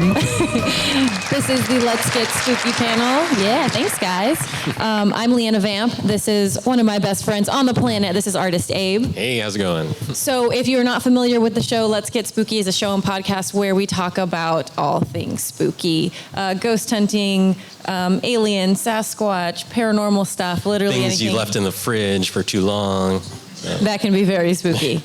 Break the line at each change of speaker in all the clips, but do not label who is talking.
This is the Let's Get Spooky panel. Yeah, thanks, guys. I'm Leanna Vamp. This is one of my best friends on the planet. This is artist Abe.
Hey, how's it going?
So if you're not familiar with the show, Let's Get Spooky is a show and podcast where we talk about all things spooky. Ghost hunting, aliens, Sasquatch, paranormal stuff, literally
Things
anything.
you left in the fridge for too long.
That can be very spooky.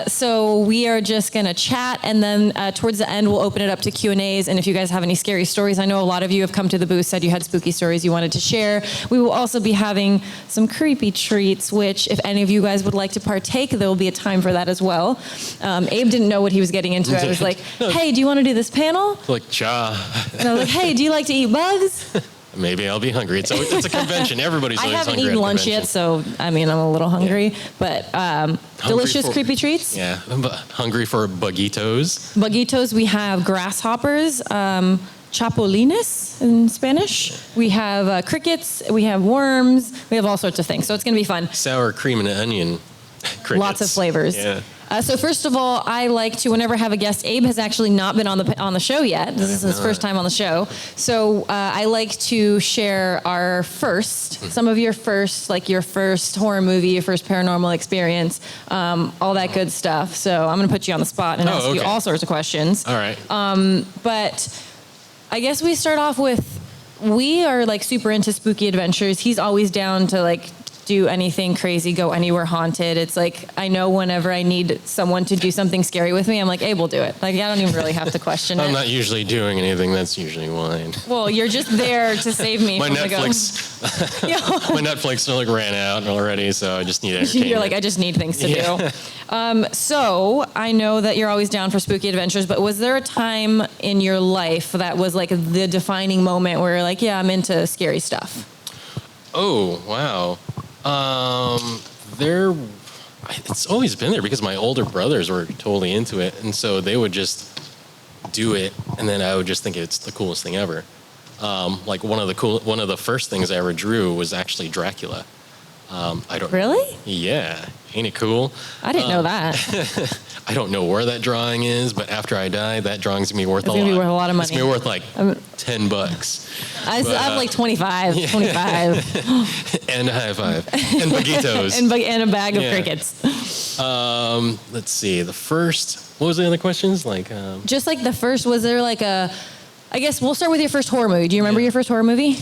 So we are just going to chat, and then towards the end, we'll open it up to Q&As. And if you guys have any scary stories, I know a lot of you have come to the booth, said you had spooky stories you wanted to share. We will also be having some creepy treats, which if any of you guys would like to partake, there will be a time for that as well. Abe didn't know what he was getting into. I was like, hey, do you want to do this panel?
Like, cha.
And I was like, hey, do you like to eat bugs?
Maybe I'll be hungry. It's a convention. Everybody's always hungry.
I haven't eaten lunch yet, so I mean, I'm a little hungry. But delicious creepy treats.
Yeah, I'm hungry for bugitos.
Bugitos, we have grasshoppers, chapulines in Spanish. We have crickets, we have worms, we have all sorts of things. So it's going to be fun.
Sour cream and onion crickets.
Lots of flavors.
Yeah.
So first of all, I like to, whenever I have a guest, Abe has actually not been on the show yet. This is his first time on the show. So I like to share our some of your first, like your first horror movie, your first paranormal experience, all that good stuff. So I'm going to put you on the spot and ask you all sorts of questions.
All right.
But I guess we start off with, we are like super into spooky adventures. He's always down to like do anything crazy, go anywhere haunted. It's like, I know whenever I need someone to do something scary with me, I'm like, Abe will do it. Like, I don't even really have to question it.
I'm not usually doing anything. That's usually wine.
Well, you're just there to save me
my
from
Netflix, my Netflix like ran out already, so I just need entertainment.
You're like, I just need things to do. So I know that you're always down for spooky adventures, but was there a time in your life that was like the defining moment where you're like, yeah, I'm into scary stuff?
Oh, wow. It's always been there because my older brothers were totally into it, and so they would just do it, and then I would just think it's the coolest thing ever. Like one of the first things I ever drew was actually Dracula.
Really?
Yeah, ain't it cool?
I didn't know that.
I don't know where that drawing is, but after I die, that drawing's gonna be worth a lot.
It's gonna be worth a lot of money.
It's gonna be worth like $10.
I have like 25.
And a high five. And baguitos.
and a bag of crickets.
Let's see. What was the other questions? Like,
just like the first, was there like I guess we'll start with your first horror movie. Do you remember your first horror movie?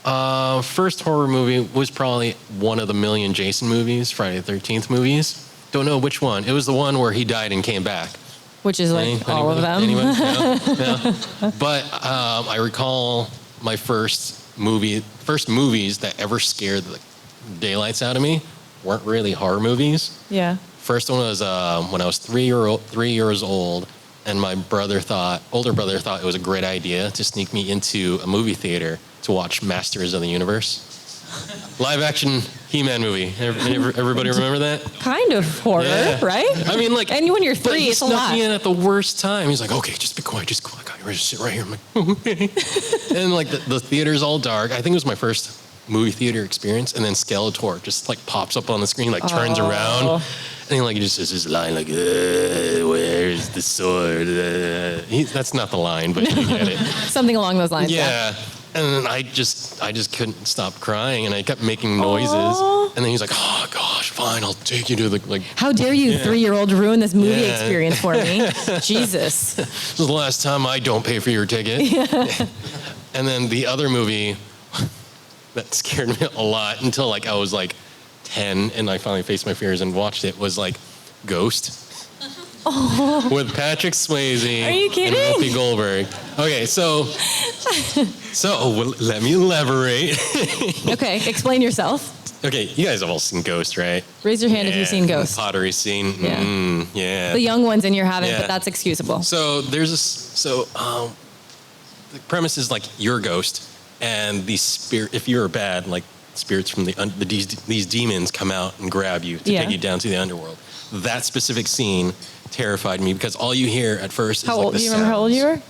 First horror movie was probably one of the million Jason movies, Friday the 13th movies. Don't know which one. It was the one where he died and came back.
Which is like all of them.
Anyone? No. But I recall my first movies that ever scared the daylights out of me weren't really horror movies.
Yeah.
First one was when I was 3 years old, and my older brother thought it was a great idea to sneak me into a movie theater to watch Masters of the Universe. Live action He-Man movie. Everybody remember that?
Kind of horror, right?
I mean, like,
and when you're 3, it's a lot.
He snuck me in at the worst time. He's like, okay, just be quiet, just go. I got you ready to sit right here. I'm like, okay. And like the theater's all dark. I think it was my first movie theater experience. And then Skeletor just like pops up on the screen, like turns around. And he just says this line like, where's the sword? That's not the line, but you get it.
Something along those lines.
Yeah. And I just couldn't stop crying, and I kept making noises. Aww. And then he's like, oh, gosh, fine, I'll take you to the, like...
How dare you, 3-year-old, ruin this movie experience for me? Jesus.
This is the last time I don't pay for your ticket. Yeah. And then the other movie that scared me a lot until, like, I was, like, 10, and I finally faced my fears and watched it, was, like, Ghost. Oh. With Patrick Swayze.
Are you kidding?
And Whoopi Goldberg. Okay, so let me elaborate.
Okay, explain yourself.
Okay, you guys have all seen Ghost, right?
Raise your hand if you've seen Ghost.
The pottery scene.
Yeah.
Yeah.
The young ones in here haven't, but that's excusable.
So there's the premise is like you're a ghost, and if you're bad, like spirits from these demons come out and grab you to take you down to the underworld. That specific scene terrified me because all you hear at first is like the sounds.
Do you remember how old you were?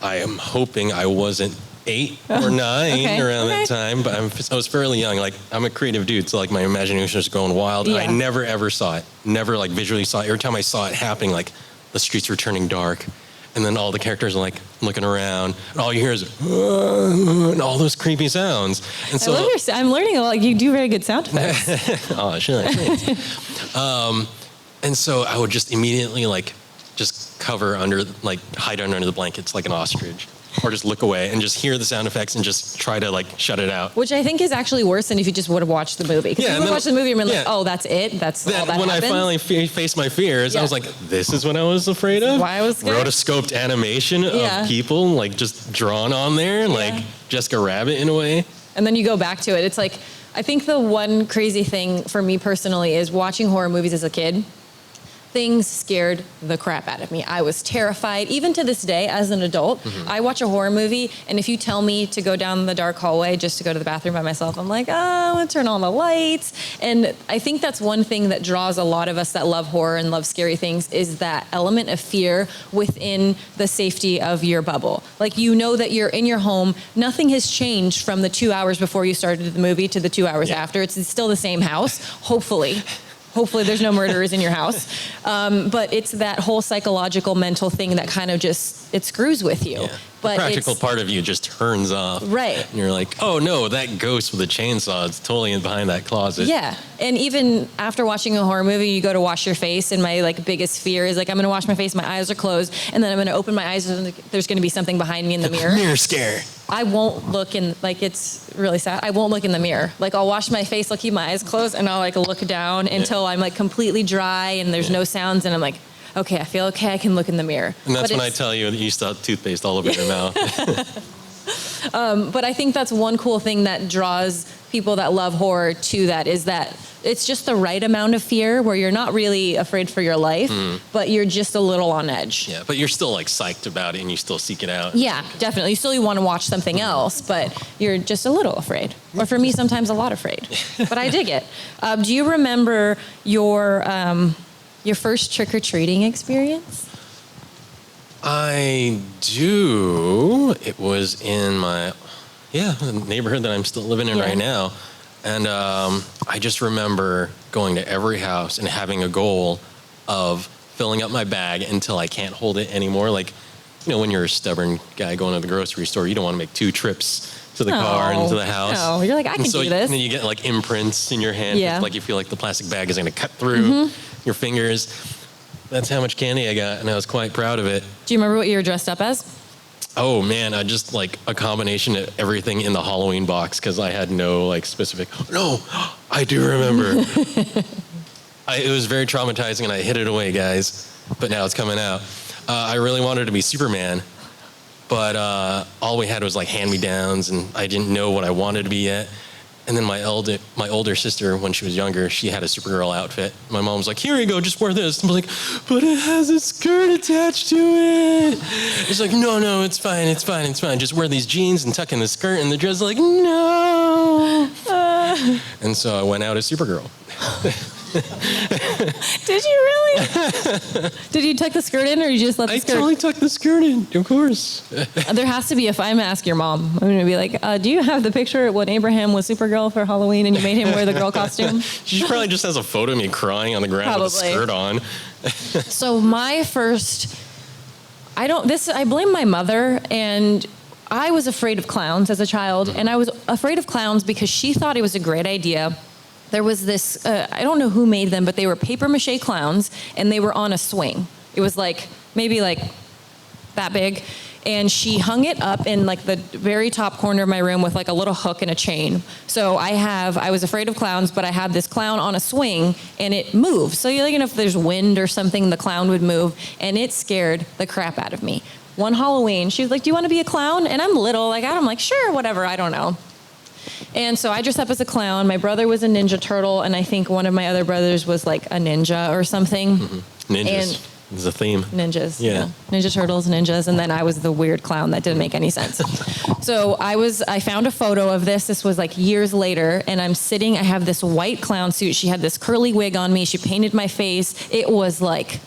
I am hoping I wasn't 8 or 9 around that time, but I was fairly young. Like, I'm a creative dude, so like my imagination was going wild. Yeah. I never ever saw it. Never like visually saw it. Every time I saw it happening, like the streets were turning dark, and then all the characters are like looking around, and all you hear is and all those creepy sounds. And so
I'm learning a lot. You do very good sound effects.
oh, sure. And so I would just immediately like just cover under, like hide under the blankets like an ostrich, or just look away and just hear the sound effects and just try to like shut it out.
Which I think is actually worse than if you just would have watched the movie. Because you would watch the movie and you're like, oh, that's it? That's all that
when
happens?
I finally faced my fears, I was like, this is what I was afraid of?
Why I was scared?
Rotoscoped animation of people like just drawn on there, like Jessica Rabbit in a way.
And then you go back to it. It's like, I think the one crazy thing for me personally is watching horror movies as a kid. Things scared the crap out of me. I was terrified. Even to this day, as an adult, I watch a horror movie, and if you tell me to go down the dark hallway just to go to the bathroom by myself, I'm like, oh, I want to turn on the lights. And I think that's one thing that draws a lot of us that love horror and love scary things is that element of fear within the safety of your bubble. Like, you know that you're in your home. Nothing has changed from the 2 hours before you started the movie to the 2 hours after. It's still the same house, hopefully. Hopefully there's no murderers in your house. But it's that whole psychological, mental thing that kind of just, it screws with you.
Yeah.
But
the practical part of you just turns off.
Right.
And you're like, oh no, that ghost with a chainsaw is totally in behind that closet.
Yeah. And even after watching a horror movie, you go to wash your face, and my like biggest fear is like, I'm going to wash my face, my eyes are closed, and then I'm going to open my eyes, and there's going to be something behind me in the mirror.
Mirror scare.
I won't look in, like, it's really sad. I won't look in the mirror. Like, I'll wash my face, I'll keep my eyes closed, and I'll like look down until I'm like completely dry and there's no sounds, and I'm like, okay, I feel okay, I can look in the mirror.
And that's when I tell you that you still have toothpaste all over your mouth.
But I think that's one cool thing that draws people that love horror to that, is that it's just the right amount of fear where you're not really afraid for your life, but you're just a little on edge.
Yeah, but you're still like psyched about it and you still seek it out.
Yeah, definitely. You still want to watch something else, but you're just a little afraid. Or for me, sometimes a lot afraid. But I dig it. Do you remember your first trick-or-treating experience?
I do. It was in my, the neighborhood that I'm still living in right now. And I just remember going to every house and having a goal of filling up my bag until I can't hold it anymore. Like, you know, when you're a stubborn guy going to the grocery store, you don't want to make 2 trips to the car and to the house.
No, you're like, I can do this.
And then you get like imprints in your hand.
Yeah.
Like you feel like the plastic bag is going to cut through your fingers. That's how much candy I got, and I was quite proud of it.
Do you remember what you were dressed up as?
Oh man, I just like a combination of everything in the Halloween box because I had no like specific. No, I do remember. It was very traumatizing, and I hid it away, guys. But now it's coming out. I really wanted to be Superman, but all we had was like hand-me-downs, and I didn't know what I wanted to be yet. And then my older sister, when she was younger, she had a Supergirl outfit. My mom was like, here you go, just wear this. I'm like, but it has a skirt attached to it. She's like, no, it's fine. Just wear these jeans and tuck in the skirt and the dress. Like, no. And so I went out as Supergirl.
Did you really? Did you tuck the skirt in, or you just let the skirt?
I totally tucked the skirt in, of course.
There has to be, if I'm going to ask your mom, I'm going to be like, do you have the picture when Abraham was Supergirl for Halloween and you made him wear the girl costume?
She probably just has a photo of me crying on the ground with a skirt on.
So my first, I blame my mother, and I was afraid of clowns as a child, and I was afraid of clowns because she thought it was a great idea. There was this, I don't know who made them, but they were paper mache clowns, and they were on a swing. It was like, maybe like that big. And she hung it up in like the very top corner of my room with like a little hook and a chain. So I was afraid of clowns, but I had this clown on a swing, and it moved. So you're like, if there's wind or something, the clown would move, and it scared the crap out of me. One Halloween, she was like, do you want to be a clown? And I'm little, I'm like, sure, whatever, I don't know. And so I dressed up as a clown. My brother was a Ninja Turtle, and I think one of my other brothers was like a ninja or something.
Ninjas. It's a theme.
Ninjas. Yeah. Ninja Turtles, ninjas. And then I was the weird clown that didn't make any sense. So I found a photo of this. This was like years later, and I have this white clown suit. She had this curly wig on me. She painted my face. It was like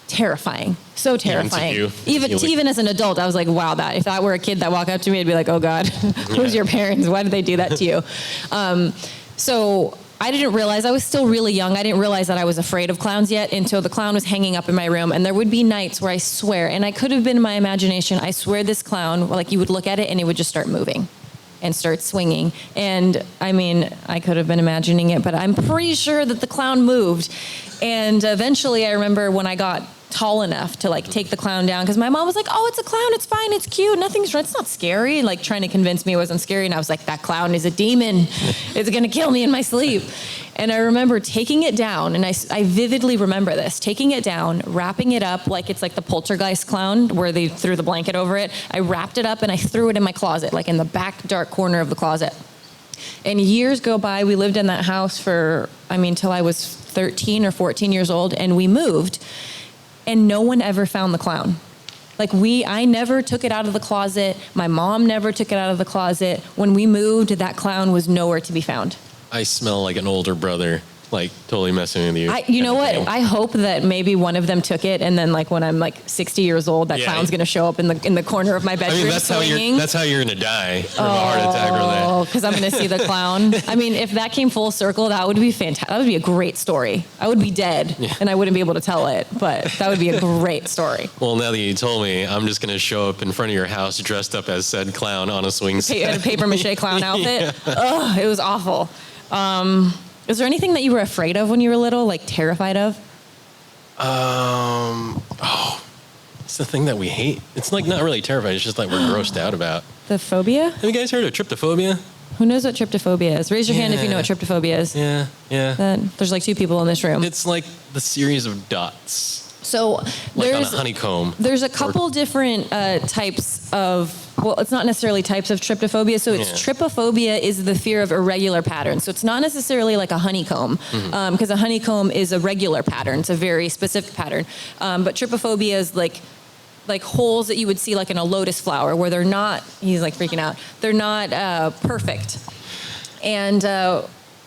terrifying. So terrifying. Even as an adult, I was like, wow, if that were a kid that walked up to me, I'd be like, oh God, who's your parents? Why did they do that to you? So I didn't realize, I was still really young. I didn't realize that I was afraid of clowns yet until the clown was hanging up in my room. And there would be nights where I swear, and I could have been in my imagination, I swear this clown, like you would look at it and it would just start moving and start swinging. And I mean, I could have been imagining it, but I'm pretty sure that the clown moved. And eventually I remember when I got tall enough to like take the clown down, because my mom was like, oh, it's a clown, it's fine, it's cute, nothing's wrong, it's not scary, like trying to convince me it wasn't scary. And I was like, that clown is a demon, it's gonna kill me in my sleep. And I remember taking it down, and I vividly remember this, taking it down, wrapping it up like it's like the poltergeist clown where they threw the blanket over it. I wrapped it up and I threw it in my closet, like in the back dark corner of the closet. And years go by, we lived in that house for, till I was 13 or 14 years old, and we moved. And no one ever found the clown. Like I never took it out of the closet. My mom never took it out of the closet. When we moved, that clown was nowhere to be found.
I smell like an older brother, like totally messing with you.
You know what? I hope that maybe one of them took it, and then like when I'm like 60 years old, that clown's gonna show up in the corner of my bedroom.
That's how you're gonna die from a heart attack or that.
Oh, because I'm gonna see the clown. If that came full circle, that would be fantastic. That would be a great story. I would be dead, and I wouldn't be able to tell it, but that would be a great story.
Well, now that you told me, I'm just gonna show up in front of your house dressed up as said clown on a swing set.
A paper mache clown outfit. Ugh, it was awful. Is there anything that you were afraid of when you were little, like terrified of?
It's the thing that we hate. It's like not really terrified. It's just like we're grossed out about.
The phobia?
Have you guys heard of tryptophobia?
Who knows what tryptophobia is? Raise your hand if you know what tryptophobia is.
Yeah.
There's like 2 people in this room.
It's like the series of dots.
So
like on a honeycomb.
There's a couple different types of, well, it's not necessarily types of tryptophobia. So it's trypophobia is the fear of irregular patterns. So it's not necessarily like a honeycomb, because a honeycomb is a regular pattern. It's a very specific pattern. But trypophobia is like holes that you would see like in a lotus flower where they're not, he's like freaking out, they're not perfect. And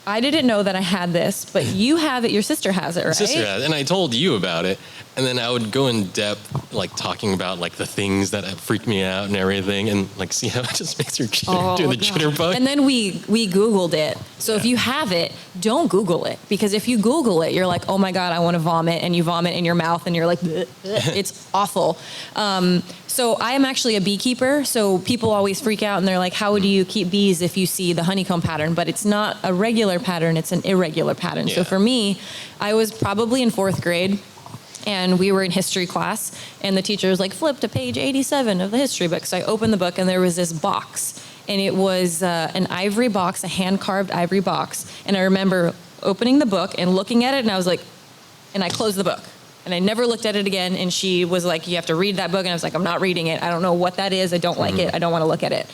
I didn't know that I had this, but you have it, your sister has it, right?
My sister has it, and I told you about it. And then I would go in depth, like talking about like the things that freaked me out and everything, and like see how it just makes her do the jitterbug.
And then we Googled it. So if you have it, don't Google it, because if you Google it, you're like, oh my God, I want to vomit, and you vomit in your mouth, and you're like, bleh, bleh. It's awful. So I am actually a beekeeper. So people always freak out, and they're like, how would you keep bees if you see the honeycomb pattern? But it's not a regular pattern; it's an irregular pattern.
Yeah.
So for me, I was probably in 4th grade. And we were in history class, and the teacher was like, flip to page 87 of the history book. So I opened the book, and there was this box. And it was an ivory box, a hand-carved ivory box. And I remember opening the book and looking at it, and I was like, and I closed the book. And I never looked at it again. And she was like, you have to read that book. And I was like, I'm not reading it. I don't know what that is. I don't like it. I don't want to look at it.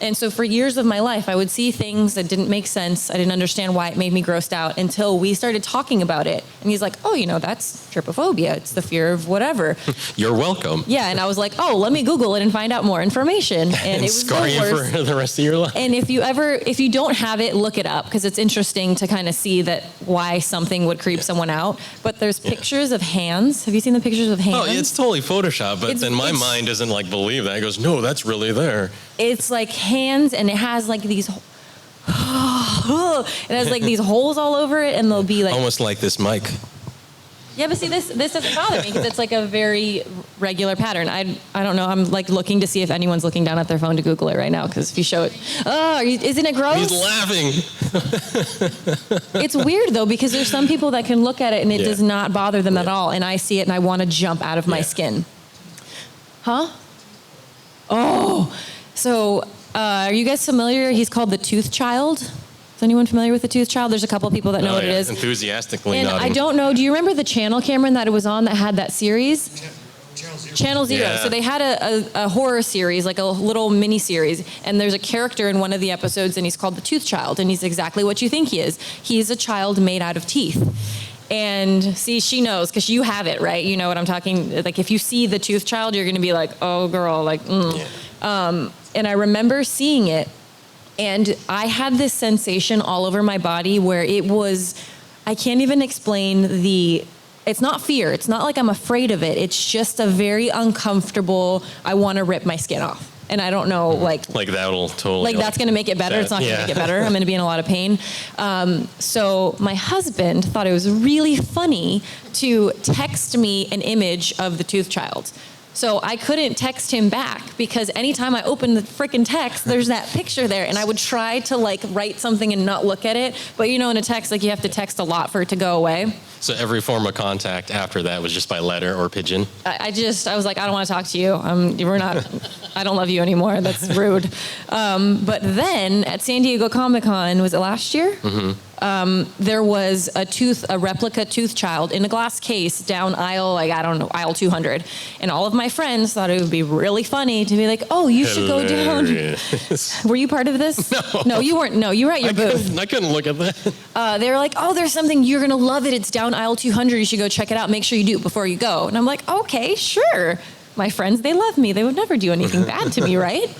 And so for years of my life, I would see things that didn't make sense. I didn't understand why it made me grossed out until we started talking about it. And he's like, oh, that's trypophobia. It's the fear of whatever.
You're welcome.
Yeah. And I was like, oh, let me Google it and find out more information. And it was
scar you for the rest of your life.
And if you don't have it, look it up, because it's interesting to kind of see that why something would creep someone out. But there's pictures of hands. Have you seen the pictures of hands?
Oh, it's totally Photoshop, but then my mind doesn't like believe that. It goes, no, that's really there.
It's like hands, and it has like these, it has like these holes all over it, and they'll be like
almost like this mic.
Yeah, but see, this doesn't bother me because it's like a very regular pattern. I don't know. I'm like looking to see if anyone's looking down at their phone to Google it right now, because if you show it, isn't it gross?
He's laughing.
It's weird though, because there's some people that can look at it and it does not bother them at all, and I see it and I want to jump out of my skin. Huh? Oh, so are you guys familiar? He's called the Tooth Child. Is anyone familiar with the Tooth Child? There's a couple of people that know what it is.
Enthusiastically
and
nodding.
I don't know. Do you remember the channel, Cameron, that it was on that had that series? Channel Zero.
Yeah.
So they had a horror series, like a little mini series, and there's a character in one of the episodes, and he's called the Tooth Child, and he's exactly what you think he is. He's a child made out of teeth. And see, she knows, because you have it, right? You know what I'm talking. Like if you see the Tooth Child, you're going to be like, oh, girl, like. And I remember seeing it, and I had this sensation all over my body where it was, I can't even explain it's not fear. It's not like I'm afraid of it. It's just a very uncomfortable, I want to rip my skin off. and I don't know, like
that'll totally
that's going to make it better. It's not going to make it better. I'm going to be in a lot of pain. So my husband thought it was really funny to text me an image of the tooth child. So I couldn't text him back because anytime I opened the freaking text, there's that picture there. And I would try to like write something and not look at it. But you know, in a text, like you have to text a lot for it to go away.
So every form of contact after that was just by letter or pigeon?
I was like, I don't want to talk to you. I don't love you anymore. That's rude. But then at San Diego Comic-Con, was it last year? Mm-hmm. There was a replica tooth child in a glass case down aisle, aisle 200. And all of my friends thought it would be really funny to be like, oh, you should go down. Were you part of this?
No.
No, you weren't. No, you were at your booth.
I couldn't look at that.
They were like, oh, there's something, you're going to love it. It's down aisle 200. You should go check it out. Make sure you do it before you go. And I'm like, okay, sure. My friends, they love me. They would never do anything bad to me, right?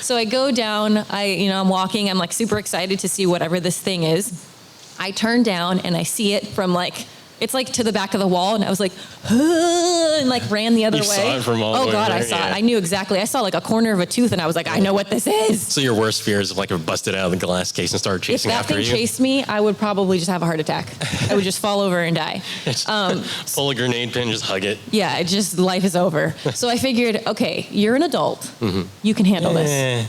So I go down, I'm walking. I'm like super excited to see whatever this thing is. I turn down and I see it from it's like to the back of the wall, and I was like, and like ran the other way.
You saw it from all the way
God,
there?
I saw
Yeah.
it. I knew exactly. I saw like a corner of a tooth, and I was like, I know what this is.
So your worst fear is if it busted out of the glass case and started chasing after you?
If that thing chased me, I would probably just have a heart attack. I would just fall over and die.
Pull a grenade pin, just hug it.
Yeah, life is over. So I figured, okay, you're an adult. Mm-hmm. You can handle this.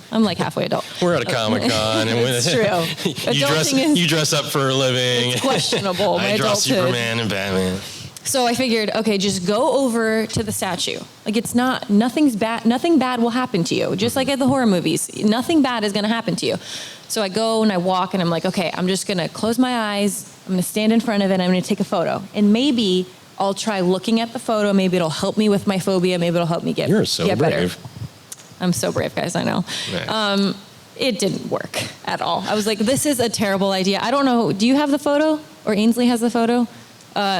I'm like halfway adult.
We're at a Comic-Con.
It's true.
You dress up for a living.
It's questionable.
I draw Superman and Batman.
So I figured, okay, just go over to the statue. Like nothing's bad. Nothing bad will happen to you. Just like at the horror movies, nothing bad is going to happen to you. So I go and I walk and I'm like, okay, I'm just going to close my eyes. I'm going to stand in front of it. And I'm going to take a photo. And maybe I'll try looking at the photo. Maybe it'll help me with my phobia. Maybe it'll help me get
brave.
better. I'm so brave, guys. I know.
Right.
It didn't work at all. I was like, this is a terrible idea. I don't know. Do you have the photo? Or Ainsley has the photo?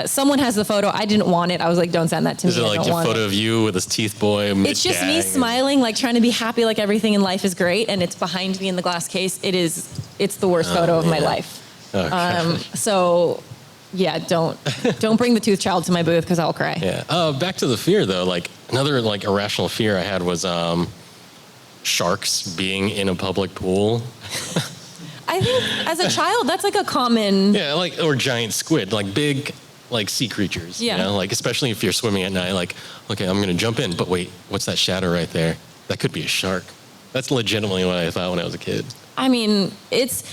Someone has the photo. I didn't want it. I was like, don't send that to me.
Is it like a photo of you with this teeth boy?
It's just me smiling, like trying to be happy, like everything in life is great, and it's behind me in the glass case. It's the worst photo of my life.
Okay.
So, yeah, don't bring the tooth child to my booth because I'll cry.
Yeah. Back to the fear though. Like another irrational fear I had was sharks being in a public pool.
I think as a child, that's like a common.
Yeah, or giant squid, big, sea creatures.
Yeah.
You know, especially if you're swimming at night, okay, I'm gonna jump in, but wait, what's that shadow right there? That could be a shark. That's legitimately what I thought when I was a kid.
I mean, it's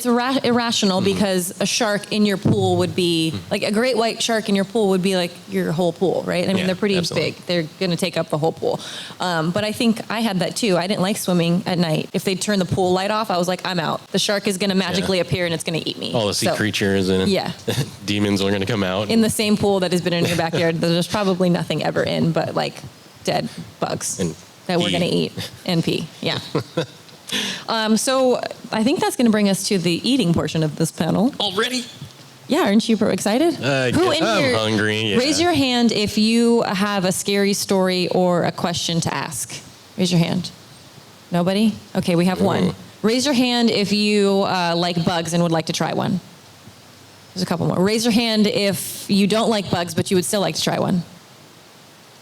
irrational because a shark in your pool would be like a great white shark in your pool would be like your whole pool, right? I mean, they're pretty big. They're going to take up the whole pool. But I think I had that too. I didn't like swimming at night. If they turn the pool light off, I was like, I'm out. The shark is going to magically appear and it's going to eat me.
All the sea creatures and demons are going to come out.
In the same pool that has been in your backyard, there's probably nothing ever in but dead bugs that we're going to eat and pee. Yeah. So I think that's going to bring us to the eating portion of this panel.
Already?
Yeah, aren't you excited?
I'm hungry. Yeah.
Raise your hand if you have a scary story or a question to ask. Raise your hand. Nobody? Okay, we have one. Raise your hand if you like bugs and would like to try one. There's a couple more. Raise your hand if you don't like bugs, but you would still like to try one.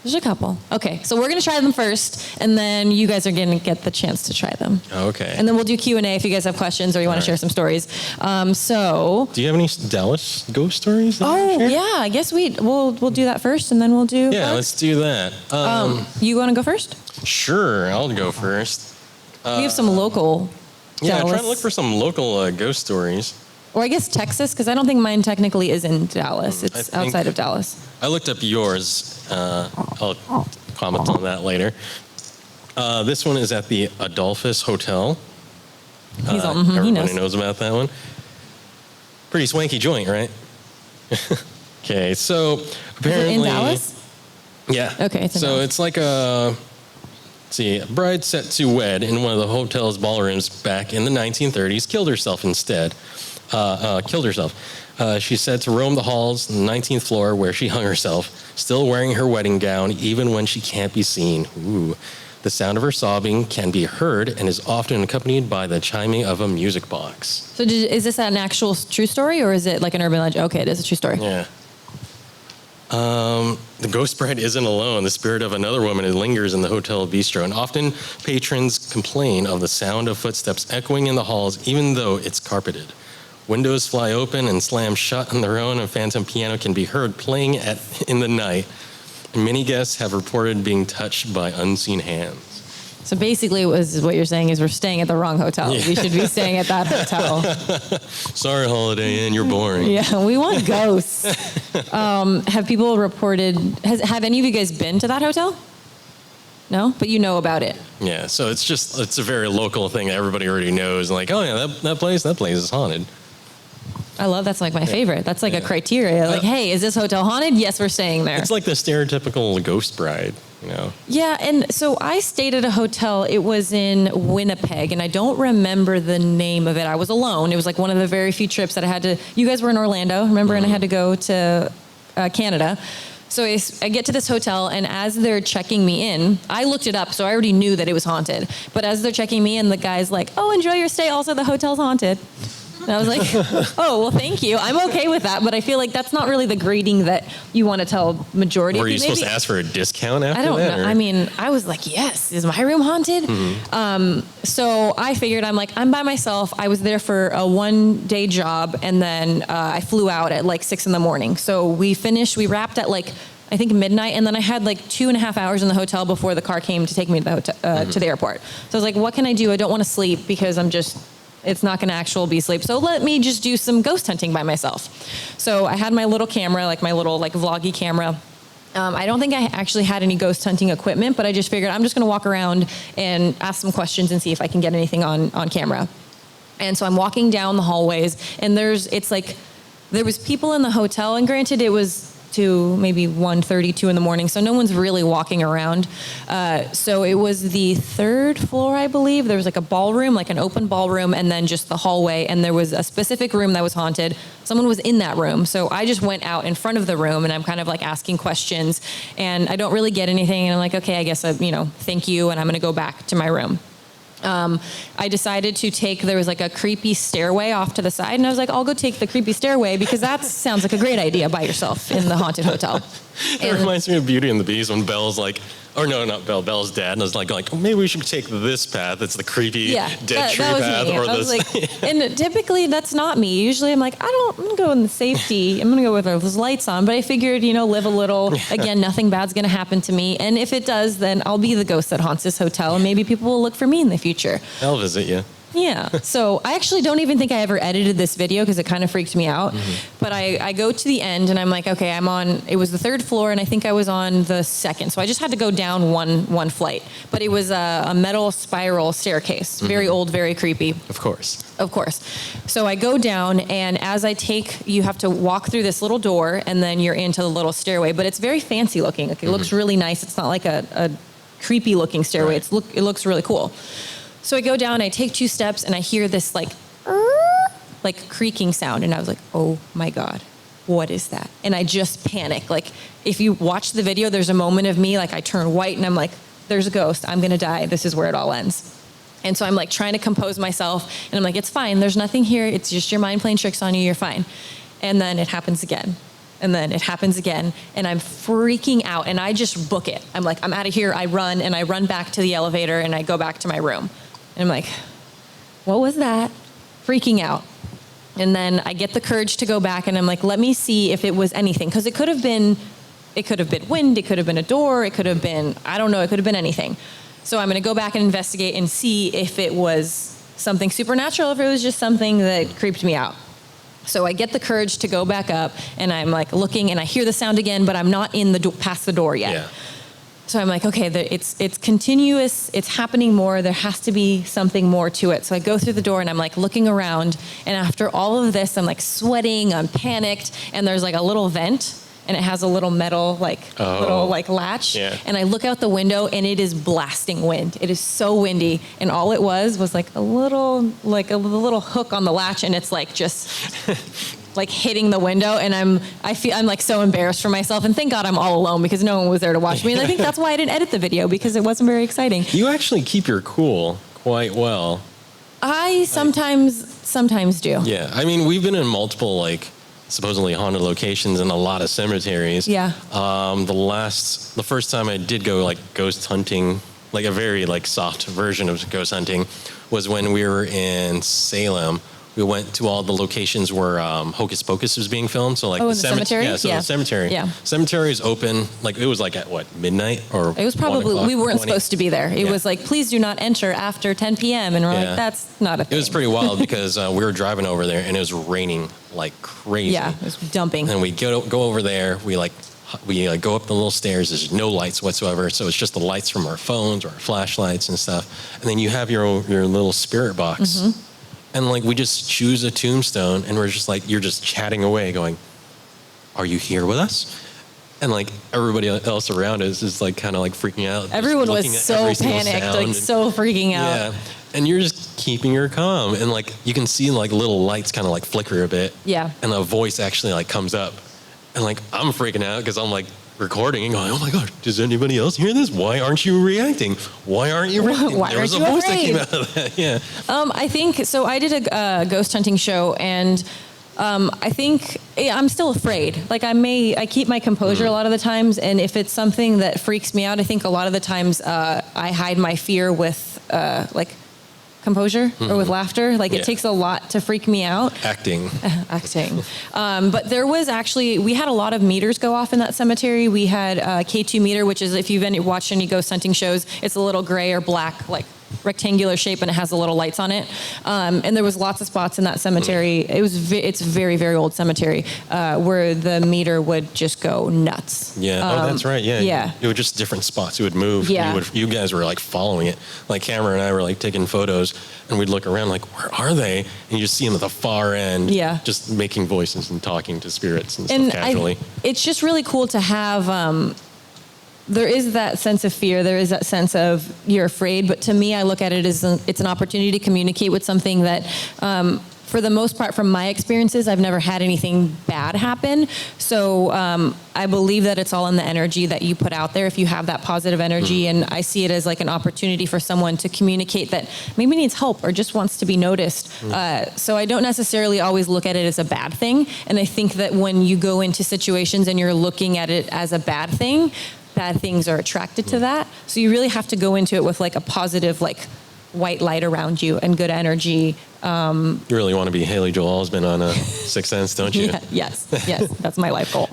There's a couple. Okay, so we're going to try them first, and then you guys are going to get the chance to try them.
Okay.
And then we'll do Q&A if you guys have questions or you want to share some stories. So.
Do you have any Dallas ghost stories?
Yeah, I guess we'll do that first, and then we'll do.
Yeah, let's do that.
You want to go first?
Sure, I'll go first.
We have some local.
Yeah,
Dallas.
trying to look for some local ghost stories.
Or I guess Texas, because I don't think mine technically is in Dallas. It's outside of Dallas.
I looked up yours. I'll comment on that later. This one is at the Adolphus Hotel. Everybody knows about that one. Pretty swanky joint, right? Okay, so apparently...
Is it in Dallas?
Yeah.
Okay, it's in Dallas.
It's like a bride set to wed in one of the hotel's ballrooms back in the 1930s killed herself instead. She's said to roam the halls on the 19th floor where she hung herself, still wearing her wedding gown even when she can't be seen. Ooh. The sound of her sobbing can be heard and is often accompanied by the chiming of a music box.
So is this an actual true story or is it like an urban legend? Okay, it is a true story.
Yeah. The ghost bride isn't alone. The spirit of another woman lingers in the hotel bistro, and often patrons complain of the sound of footsteps echoing in the halls, even though it's carpeted. Windows fly open and slam shut on their own, and phantom piano can be heard playing in the night. Many guests have reported being touched by unseen hands.
So basically, what you're saying is we're staying at the wrong hotel.
Yeah.
We should be staying at that hotel.
Sorry, Holiday Inn, you're boring.
Yeah, we want ghosts. Have people reported? Have any of you guys been to that hotel? No, but you know about it.
Yeah, so it's a very local thing that everybody already knows. Like, oh yeah, that place is haunted.
I love that's like my favorite. That's like a criteria. Like, hey, is this hotel haunted? Yes, we're staying there.
It's like the stereotypical ghost bride, you know?
Yeah, and so I stayed at a hotel. It was in Winnipeg, and I don't remember the name of it. I was alone. It was like one of the very few trips that I had to. You guys were in Orlando, remember? And I had to go to Canada. So I get to this hotel, and as they're checking me in, I looked it up, so I already knew that it was haunted. But as they're checking me in, the guy's like, "Oh, enjoy your stay. Also, the hotel's haunted." And I was like, oh, well, thank you. I'm okay with that, but I feel like that's not really the grading that you want to tell majority of people.
Were you supposed to ask for a discount after that?
I don't know.
Or?
I mean, I was like, yes, is my room haunted? So I figured, I'm by myself. I was there for a 1-day job, and then I flew out at like 6 a.m. So we wrapped at like, I think midnight, and then I had like 2.5 hours in the hotel before the car came to take me to the hotel, to the airport. So I was like, what can I do? I don't want to sleep because it's not going to actually be sleep. So let me just do some ghost hunting by myself. So I had my little camera, like my little like vloggy camera. I don't think I actually had any ghost hunting equipment, but I just figured I'm just going to walk around and ask some questions and see if I can get anything on camera. And so I'm walking down the hallways, and there was people in the hotel, and granted it was to maybe 1:30, 2 a.m, so no one's really walking around. So it was the 3rd floor, I believe. There was like a ballroom, like an open ballroom, and then just the hallway, and there was a specific room that was haunted. Someone was in that room, so I just went out in front of the room, and I'm kind of like asking questions, and I don't really get anything, and I'm like, okay, I guess, thank you, and I'm gonna go back to my room. I decided there was like a creepy stairway off to the side, and I was like, I'll go take the creepy stairway because that sounds like a great idea by yourself in the haunted hotel.
It reminds me of Beauty and the Beast when Belle's like, or no, not Belle, Belle's dad, and I was like, oh, maybe we should take this path. It's the creepy dead tree path.
Me.
Or
I was
this.
Like, and typically that's not me. Usually I'm like, I'm going to go in the safety. I'm going to go with those lights on. But I figured, live a little. Again, nothing bad's going to happen to me. And if it does, then I'll be the ghost that haunts this hotel. And maybe people will look for me in the future.
I'll visit you.
Yeah. So I actually don't even think I ever edited this video because it kind of freaked me out. Mm-hmm. But I go to the end and I'm like, okay, it was the 3rd floor and I think I was on the 2nd. So I just had to go down one flight. But it was a metal spiral staircase. Mm-hmm. Very old, very creepy.
Of course.
So I go down, and as you have to walk through this little door and then you're into the little stairway. But it's very fancy looking. Like, it looks really nice. It's not like a creepy looking stairway. Right. It looks really cool. So I go down, I take 2 steps, and I hear this like creaking sound. And I was like, oh my God, what is that? And I just panic. Like, if you watch the video, there's a moment of me, like I turn white and I'm like, there's a ghost. I'm going to die. This is where it all ends. And so I'm like trying to compose myself. And I'm like, it's fine. There's nothing here. It's just your mind playing tricks on you. You're fine. And then it happens again. And then it happens again, and I'm freaking out, and I just book it. I'm like, I'm out of here. I run back to the elevator, and I go back to my room. And I'm like, what was that? Freaking out. And then I get the courage to go back, and I'm like, let me see if it was anything. Because it could have been wind, it could have been a door, it could have been, I don't know, it could have been anything. So I'm going to go back and investigate and see if it was something supernatural, if it was just something that creeped me out. So I get the courage to go back up, and I'm like looking, and I hear the sound again, but I'm not in past the door yet. Yeah. So I'm like, okay, it's continuous, it's happening more, there has to be something more to it. So I go through the door, and I'm like looking around, and after all of this, I'm like sweating, I'm panicked, and there's like a little vent, and it has a little metal little latch. Yeah. And I look out the window, and it is blasting wind. It is so windy, and all it was like a little hook on the latch, and it's like just like hitting the window, and I'm like so embarrassed for myself, and thank God I'm all alone because no one was there to watch me. And I think that's why I didn't edit the video, because it wasn't very exciting.
You actually keep your cool quite well.
I sometimes do.
Yeah, I mean, we've been in multiple like supposedly haunted locations in a lot of cemeteries.
Yeah.
The first time I did go like ghost hunting, like a very like soft version of ghost hunting, was when we were in Salem. We went to all the locations where Hocus Pocus was being filmed. So like
the cemetery?
Yeah, so the cemetery.
Yeah.
Cemetery is open. Like it was like at what, midnight or?
It was probably, we weren't
20?
supposed to be there. It was like, please do not enter after 10 p.m. And we're like, that's not a thing.
It was pretty wild because we were driving over there and it was raining like crazy.
Yeah, it was dumping.
And we go over there. We go up the little stairs. There's no lights whatsoever. So it's just the lights from our phones or our flashlights and stuff. And then you have your little spirit box. Mm-hmm. And like we just choose a tombstone and we're just like, you're just chatting away going, are you here with us? And like everybody else around us is like kind of like freaking out.
Everyone was so panicked, like so freaking out.
Yeah. And you're just keeping your calm. And like you can see like little lights kind of like flicker a bit.
Yeah.
And a voice actually like comes up. And like I'm freaking out because I'm like recording and going, oh my gosh, does anybody else hear this? Why aren't you reacting? Why aren't you reacting?
Why
there was
aren't
a
you
voice
afraid?
that came out of that. Yeah.
I think, so I did a ghost hunting show and I think I'm still afraid. Like I keep my composure a lot of the times. And if it's something that freaks me out, I think a lot of the times I hide my fear with like composure or with laughter. Like it takes a lot to freak me out.
Acting.
But there was actually, we had a lot of meters go off in that cemetery. We had K2 meter, which is if you've watched any ghost hunting shows, it's a little gray or black, like rectangular shape, and it has the little lights on it. And there was lots of spots in that cemetery. It's very, very old cemetery where the meter would just go nuts.
Yeah. That's right. Yeah.
Yeah.
It was just different spots. It would move.
Yeah.
You guys were like following it. Like Cameron and I were like taking photos, and we'd look around like, where are they? And you just see them at the far end.
Yeah.
Just making voices and talking to spirits and stuff casually.
It's just really cool to have. There is that sense of fear. There is that sense of you're afraid. But to me, I look at it as it's an opportunity to communicate with something that, for the most part, from my experiences, I've never had anything bad happen. So I believe that it's all in the energy that you put out there. If you have that positive energy, and I see it as like an opportunity for someone to communicate that maybe needs help or just wants to be noticed. So I don't necessarily always look at it as a bad thing. And I think that when you go into situations and you're looking at it as a bad thing, bad things are attracted to that. So you really have to go into it with like a positive, like white light around you and good energy.
You really want to be Haley Joel Osment on Sixth Sense, don't you?
Yes, that's my life goal.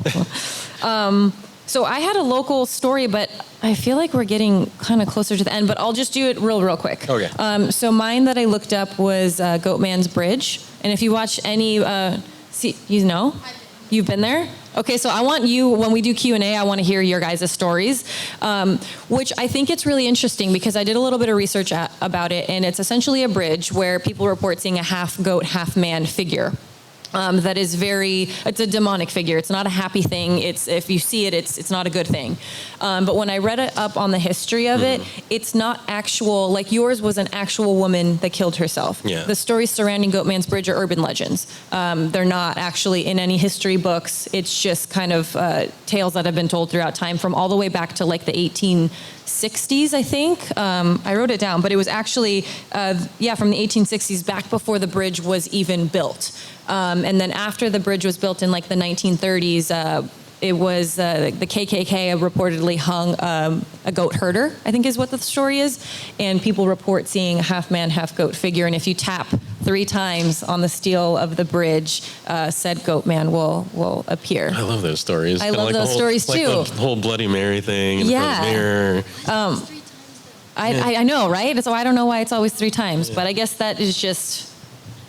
So I had a local story, but I feel like we're getting kind of closer to the end, but I'll just do it real quick.
Okay.
So mine that I looked up was Goatman's Bridge. And if you watch any, you know? You've been there? Okay, so I want you, when we do Q&A, I want to hear your guys' stories, which I think it's really interesting because I did a little bit of research about it, and it's essentially a bridge where people report seeing a half goat, half man figure. That is it's a demonic figure. It's not a happy thing. If you see it, it's not a good thing. But when I read it up on the history of it, it's not actual, like yours was an actual woman that killed herself.
Yeah.
The stories surrounding Goatman's Bridge are urban legends. They're not actually in any history books. It's just kind of tales that have been told throughout time from all the way back to like the 1860s, I think. I wrote it down, but it was actually, from the 1860s, back before the bridge was even built. And then after the bridge was built in like the 1930s, it was the KKK reportedly hung a goat herder, I think is what the story is. And people report seeing a half man, half goat figure. And if you tap 3 times on the steel of the bridge, said goat man will appear.
I love those stories.
I love those stories too.
Like the whole Bloody Mary thing. And the mirror.
I know, right? So I don't know why it's always 3 times, but I guess that is just...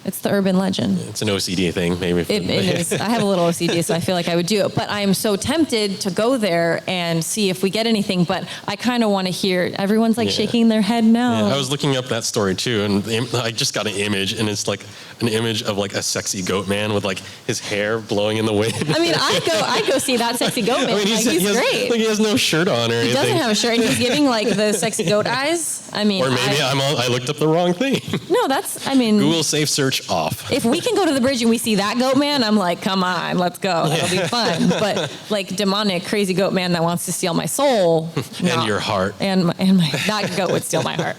It's the urban legend.
It's an OCD thing, maybe.
It is. I have a little OCD, so I feel like I would do it. But I am so tempted to go there and see if we get anything. But I kind of want to hear. Everyone's like shaking their head no.
Yeah, I was looking up that story too, and I just got an image, and it's like an image of like a sexy goat man with like his hair blowing in the wind.
I mean, I go see that sexy goat man. I mean, he's great.
Like he has no shirt on or anything.
He doesn't have a shirt, and he's giving like the sexy goat eyes. I mean,
or maybe I looked up the wrong thing.
No,
Google safe search off.
If we can go to the bridge and we see that goat man, I'm like, come on, let's go. That'll be fun. But like demonic, crazy goat man that wants to steal my soul.
And your heart.
And that goat would steal my heart.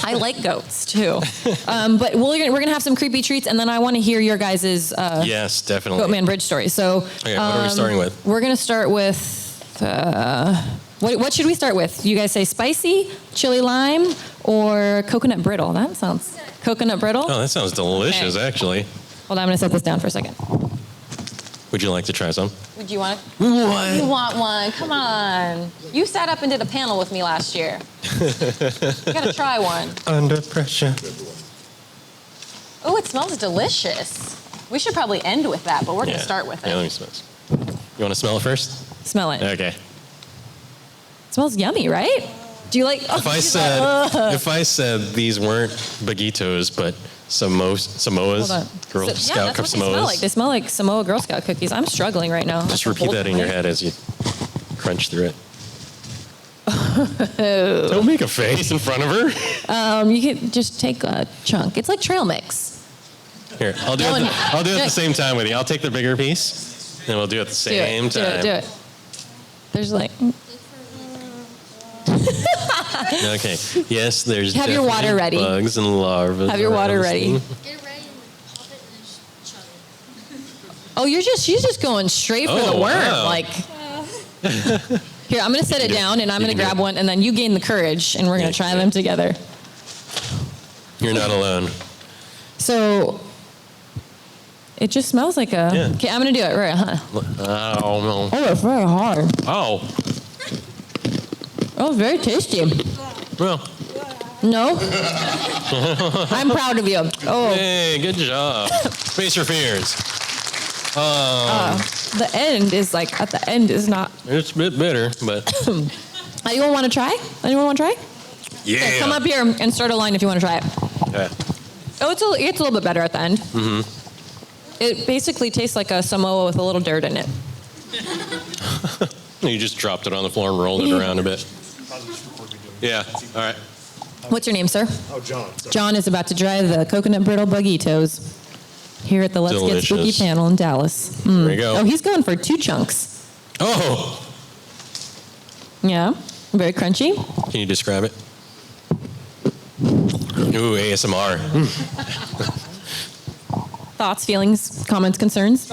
I like goats too. But we're gonna have some creepy treats, and then I want to hear your guys'
Yes, definitely.
Goatman Bridge story. So,
Okay, what are we starting with?
We're gonna start with what should we start with? You guys say spicy, chili lime, or coconut brittle? That sounds coconut brittle.
Oh, that sounds delicious,
Okay.
actually.
Hold on, I'm gonna set this down for a second.
Would you like to try some?
Would you want?
What?
You want one? Come on. You sat up and did a panel with me last year. You gotta try one.
Under pressure.
Oh, it smells delicious. We should probably end with that, but we're gonna start with it.
Yeah, let me smell it. You want to smell it first?
Smell it.
Okay.
It smells yummy, right? Do you like? Oh,
If I said these weren't baguitos, but Samoas,
Hold on.
Girl
So-
Scout
yeah, that's what they smell like.
Samoas.
They smell like Samoa Girl Scout cookies. I'm struggling right now.
Just repeat that in your head as you crunch through it. Don't make a face in front of her.
You can just take a chunk. It's like trail mix.
Here, I'll do it. I'll do it at the same time with you. I'll take the bigger piece, and we'll do it at the same time.
Do it. There's like.
Okay. Yes, there's.
Have your water
definitely
ready.
Bugs and larvae.
Have your water ready.
Get it ready and pop it and just chug it.
Oh, she's just going straight for the
Oh,
worm.
wow.
Like. Here, I'm gonna set it down, and I'm
You
gonna
can do
grab
it.
one, and then you gain the courage, and we're gonna try them together.
You're not alone.
So. It just smells like a.
Yeah.
Okay, I'm gonna do it. Right, huh?
Oh no.
Oh, it's very hard.
Oh.
Oh, very tasty.
Well.
No? I'm proud of you. Oh,
Hey, good job. Face your fears.
the end is like, at the end is not.
It's a bit bitter, but
Anyone want to try? Anyone want to try?
yeah.
Okay, come up here and start a line if you want to try it.
Okay.
Oh, it's a little bit better at the end. Mm-hmm. It basically tastes like a Samoa with a little dirt in it.
You just dropped it on the floor and rolled it around a bit. Yeah. All right.
What's your name, sir?
Oh, John. Sorry.
John is about to try the coconut brittle buggitos here at the Let's Get Spooky
Delicious.
panel in Dallas.
There you go.
Oh, he's going for 2 chunks.
Oh.
Yeah, very crunchy.
Can you describe it? Ooh, ASMR.
Thoughts, feelings, comments, concerns,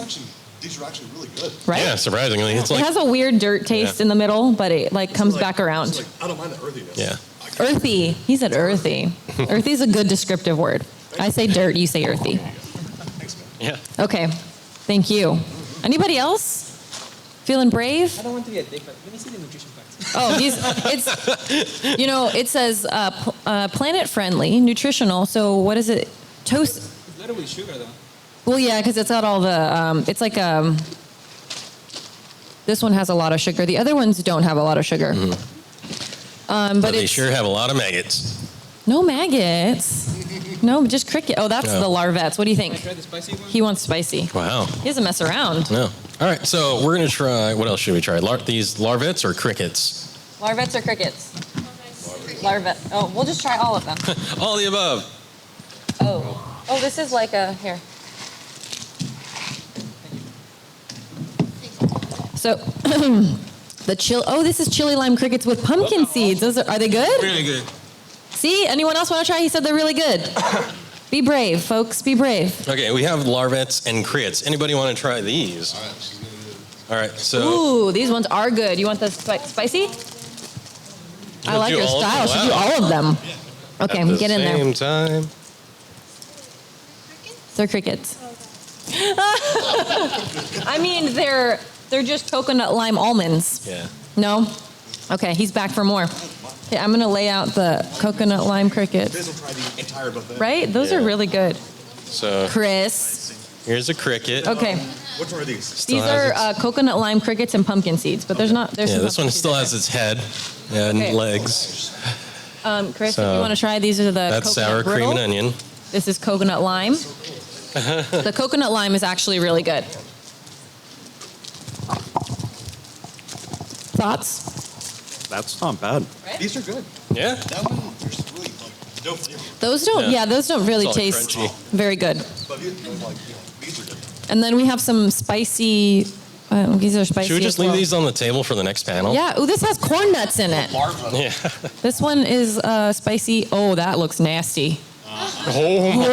These are actually really good.
right?
Yeah, surprisingly, it's
It
like
has a weird dirt taste
Yeah.
in the middle, but it like comes
It's like-
back around.
it's like, I don't mind the earthiness.
yeah.
Earthy. He said earthy. Earthy is a good descriptive word. I say dirt, you say earthy.
Thanks, man.
Yeah.
Okay. Thank you. Anybody else? Feeling brave?
I don't want to be a dick, but let me see the nutrition facts.
Oh, it says planet friendly, nutritional. So what is it? Toast.
It's loaded with sugar, though.
Well, yeah, because it's got all the, it's like, this one has a lot of sugar. The other ones don't have a lot of sugar. But
But they
it's
sure have a lot of maggots.
no maggots. No, just cricket. Oh, that's
No.
the larvettes. What do you
Can I
think?
try the spicy one?
He wants spicy.
Wow.
He doesn't mess around.
No. All right, so we're gonna try. What else should we try? These larvettes or crickets?
Larvettes or crickets? Larvet. Oh, we'll just try all of them.
All the above.
Oh, this is like a here. So, this is chili lime crickets with pumpkin seeds. Those are they good?
Really good.
See, anyone else want to try? He said they're really good. Be brave, folks. Be brave.
Okay, we have larvettes and crickets. Anybody want to try these? All right, so
Ooh, these ones are good. You want the spicy? I like
do
your
all of
style.
them?
Should do
Wow.
all of them. Okay,
at the
get in there.
same time.
They're crickets. I mean, they're just coconut lime almonds.
Yeah.
No? Okay, he's back for more. Okay, I'm gonna lay out the coconut lime
You
crickets.
guys will try the entire buffet.
Right? Those are
Yeah.
really good.
So
Chris.
here's a cricket.
Okay.
Which one are these?
Still
These
has
are
its-
coconut lime crickets and pumpkin seeds, but there's
Yeah,
some
this
pumpkin
one
seeds
still
in
has
there.
its head and
Okay.
legs.
Chris,
So,
if you want to try, these are the
That's
coconut
sour
brittle.
cream and onion.
This is coconut lime. The coconut lime is actually really good. Thoughts?
That's not bad.
These are good.
Yeah.
That one, there's really like no flavor.
Those don't,
Yeah.
those don't really
It's all
taste
crunchy.
very good.
But these, like, these are good.
And then we have some spicy These are spicy.
Should we just
as
leave
well.
these on the table for the next panel?
Yeah. Oh, this has corn nuts in it.
Yeah.
This one is spicy. Oh, that looks nasty.
Oh my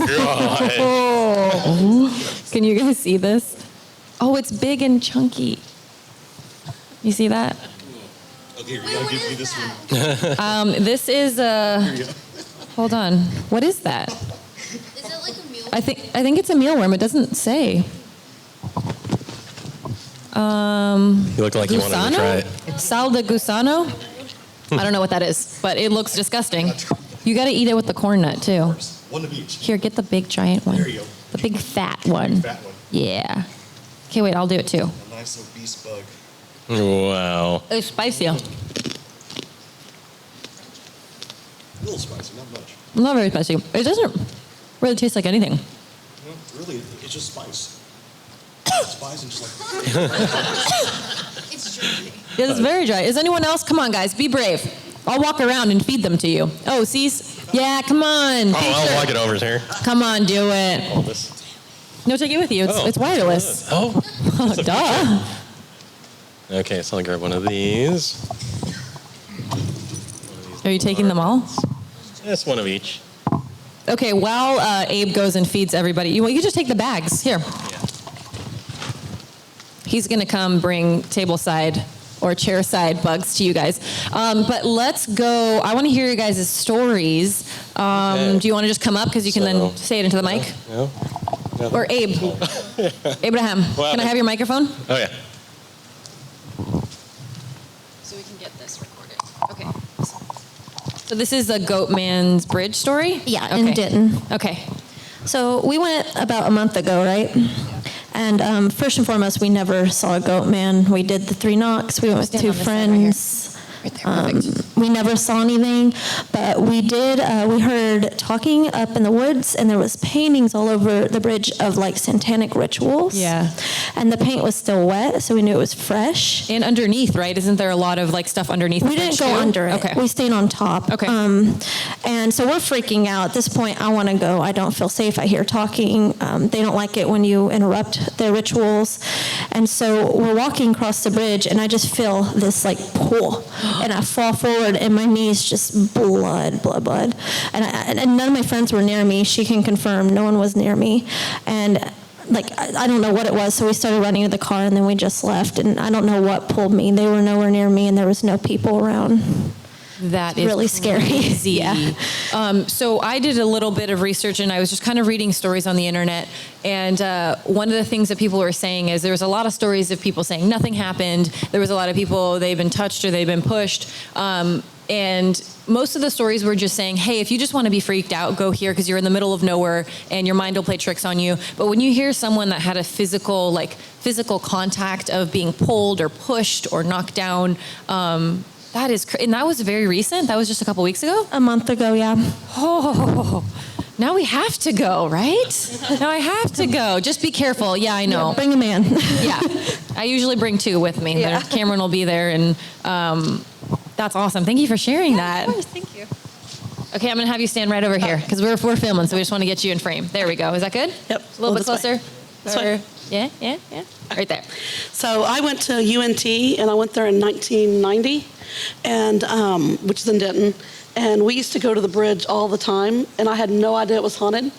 god.
Oh. Can you guys see this? Oh, it's big and chunky. You see that?
Okay, you gotta give me this one.
This is hold on. What is that?
Is it like a meal?
I think it's a mealworm. It doesn't say.
You look like you wanted to try it.
Sal de gusano? I don't know what that is, but it looks disgusting. You got to eat it with the corn nut too.
One of each.
Here, get the big giant one.
There you go.
The big fat one.
Fat one.
Yeah. Okay, wait, I'll do it too.
A nice obese bug.
Wow.
It's spicy.
A little spicy, not much.
Not very spicy. It doesn't really taste like anything.
No, really, it's just spice. Spice and just like.
It's dry.
It's very dry. Is anyone else? Come on, guys, be brave. I'll walk around and feed them to you. Oh, Cease? Yeah, come on.
Oh, I'll walk it over here.
Come on, do it.
All this.
No, take it with you. It's wireless.
Oh.
Oh, duh.
Okay, so I'll grab one of these.
Are you taking them all?
Just one of each.
Okay, while Abe goes and feeds everybody, you just take the bags. Here. He's going to come bring tableside or chairside bugs to you guys. But let's go. I want to hear you guys' stories.
Okay.
Do you want to just come up because you can then say it into the mic?
No?
Or Abe. Abraham, can I have your microphone?
Oh, yeah.
So we can get this recorded. Okay. So this is a Goatman's Bridge story?
Yeah, in
Okay.
Denton.
Okay.
So we went about a month ago, right? And first and foremost, we never saw a goat man. We did the 3 knocks. We went with
Stand
2
on this side right here.
friends.
Right there, perfect.
We never saw anything, but we did. We heard talking up in the woods, and there was paintings all over the bridge of like satanic rituals.
Yeah.
And the paint was still wet, so we knew it was fresh.
And underneath, right? Isn't there a lot of like stuff underneath?
We
the
didn't
bridge,
go
too?
under it.
Okay.
We stayed on top.
Okay.
And so we're freaking out. At this point, I want to go. I don't feel safe. I hear talking. They don't like it when you interrupt their rituals. And so we're walking across the bridge, and I just feel this like pull, and I fall forward, and my knees just blood. And none of my friends were near me. She can confirm no one was near me. And like, I don't know what it was, so we started running to the car, and then we just left, and I don't know what pulled me. They were nowhere near me, and there was no people around.
That is
really scary.
crazy.
Yeah.
So I did a little bit of research, and I was just kind of reading stories on the internet. And one of the things that people were saying is there was a lot of stories of people saying nothing happened. There was a lot of people, they've been touched or they've been pushed. And most of the stories were just saying, hey, if you just want to be freaked out, go here because you're in the middle of nowhere and your mind will play tricks on you. But when you hear someone that had a physical contact of being pulled or pushed or knocked down, that is, and that was very recent. That was just a couple weeks ago.
A month ago, yeah.
Oh, now we have to go, right? Now I have to go. Just be careful. Yeah, I know.
Yeah, bring a man.
Yeah, I usually bring 2 with me.
Yeah.
Cameron will be there, and that's awesome. Thank you for sharing that.
Of course, thank you.
Okay, I'm gonna have you stand right over here because we're filming, so we just want to get you in frame. There we go. Is that good?
Yep.
A little bit
This way.
closer.
This way.
Or- Yeah. Right there.
So I went to UNT, and I went there in 1990, and which is in Denton. And we used to go to the bridge all the time, and I had no idea it was haunted.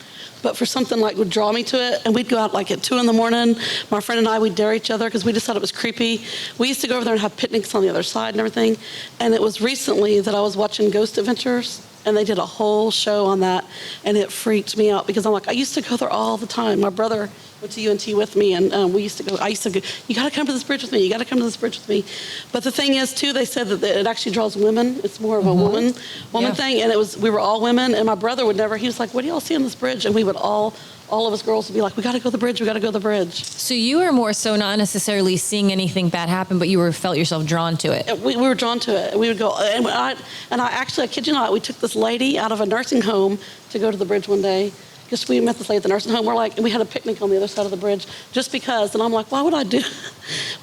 But for something like would draw me to it, and we'd go out like at 2 a.m. My friend and I, we'd dare each other because we just thought it was creepy. We used to go over there and have picnics on the other side and everything. And it was recently that I was watching Ghost Adventures, and they did a whole show on that, and it freaked me out because I'm like, I used to go there all the time. My brother went to UNT with me, and we used to go. I used to go, you got to come to this bridge with me. You got to come to this bridge with me. But the thing is, too, they said that it actually draws women. It's more of a woman
Yeah.
thing, and we were all women, and my brother would never. He was like, what do y'all see on this bridge? And we would all of us girls would be like, we got to go to the bridge. We got to go to the bridge.
So you were more so not necessarily seeing anything bad happen, but you felt yourself drawn to it.
We were drawn to it. We would go, and I actually, I kid you not, we took this lady out of a nursing home to go to the bridge one day. Because we met this lady at the nursing home. And we had a picnic on the other side of the bridge just because. And I'm like, why would I do?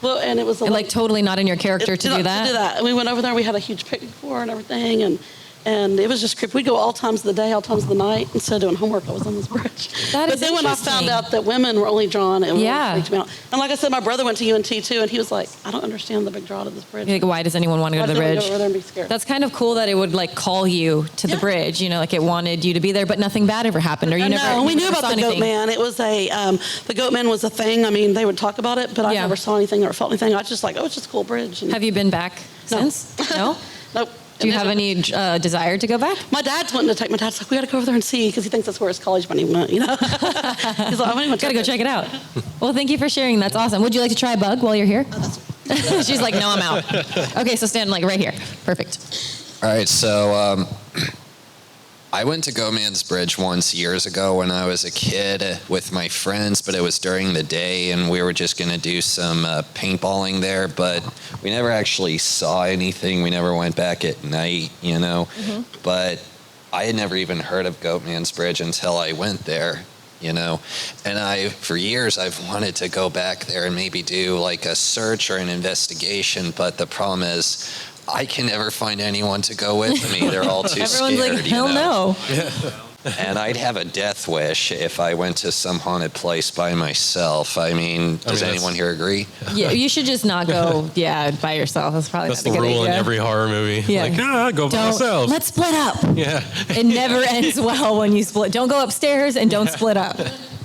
Well, and it was
And like totally not in your character to do that.
And we went over there. And we had a huge picnic for her and everything. And And it was just creepy. We'd go all times of the day, all times of the night. Instead of doing homework, I was on this bridge.
That
but
is
then when I
interesting.
found out that women were only drawn, it
Yeah.
really freaked me out. And like I said, my brother went to UNT too, and he was like, I don't understand the big draw to this bridge.
Like, why does anyone want to go
Why
to the
does anyone
bridge?
go over there and be scared?
That's kind of cool that it would like call you to the
Yeah.
bridge, like it wanted you to be there, but nothing bad ever happened, or you
I
never.
know, and we
you
knew
never
about
saw
the goat
anything.
man. It was the goat man was a thing. I mean, they would talk about it, but I
Yeah.
never saw anything or felt anything. I was just like, oh, it's just a cool bridge. And
Have you been back
No.
since? No.
Nope.
Do you have any desire to go back?
My dad's wanting to take. My dad's like, we got to go over there and see, because he thinks that's where his college money went. He's like, I don't even
Gotta go check it out. Well, thank you for sharing. That's awesome. Would you like to try a bug while you're here? She's like, no, I'm out. Okay, so stand like right here. Perfect.
All right, so I went to Go Man's Bridge once years ago when I was a kid with my friends, but it was during the day, and we were just going to do some paintballing there, but we never actually saw anything. We never went back at night,
Mm-hmm.
But I had never even heard of Goat Man's Bridge until I went there. And for years, I've wanted to go back there and maybe do like a search or an investigation, but the problem is I can never find anyone to go with me. They're all too
Everyone's
scared.
like, hell no.
And I'd have a death wish if I went to some haunted place by myself. I mean, does
that's-
anyone here agree?
Yeah, you should just not go. Yeah, by yourself. That's probably
That's
not
the
a good
rule in
idea.
every horror movie.
Yeah.
Like, go by
Don't.
myself.
Let's split up.
Yeah.
It never ends well when you split. Don't go upstairs and don't split up.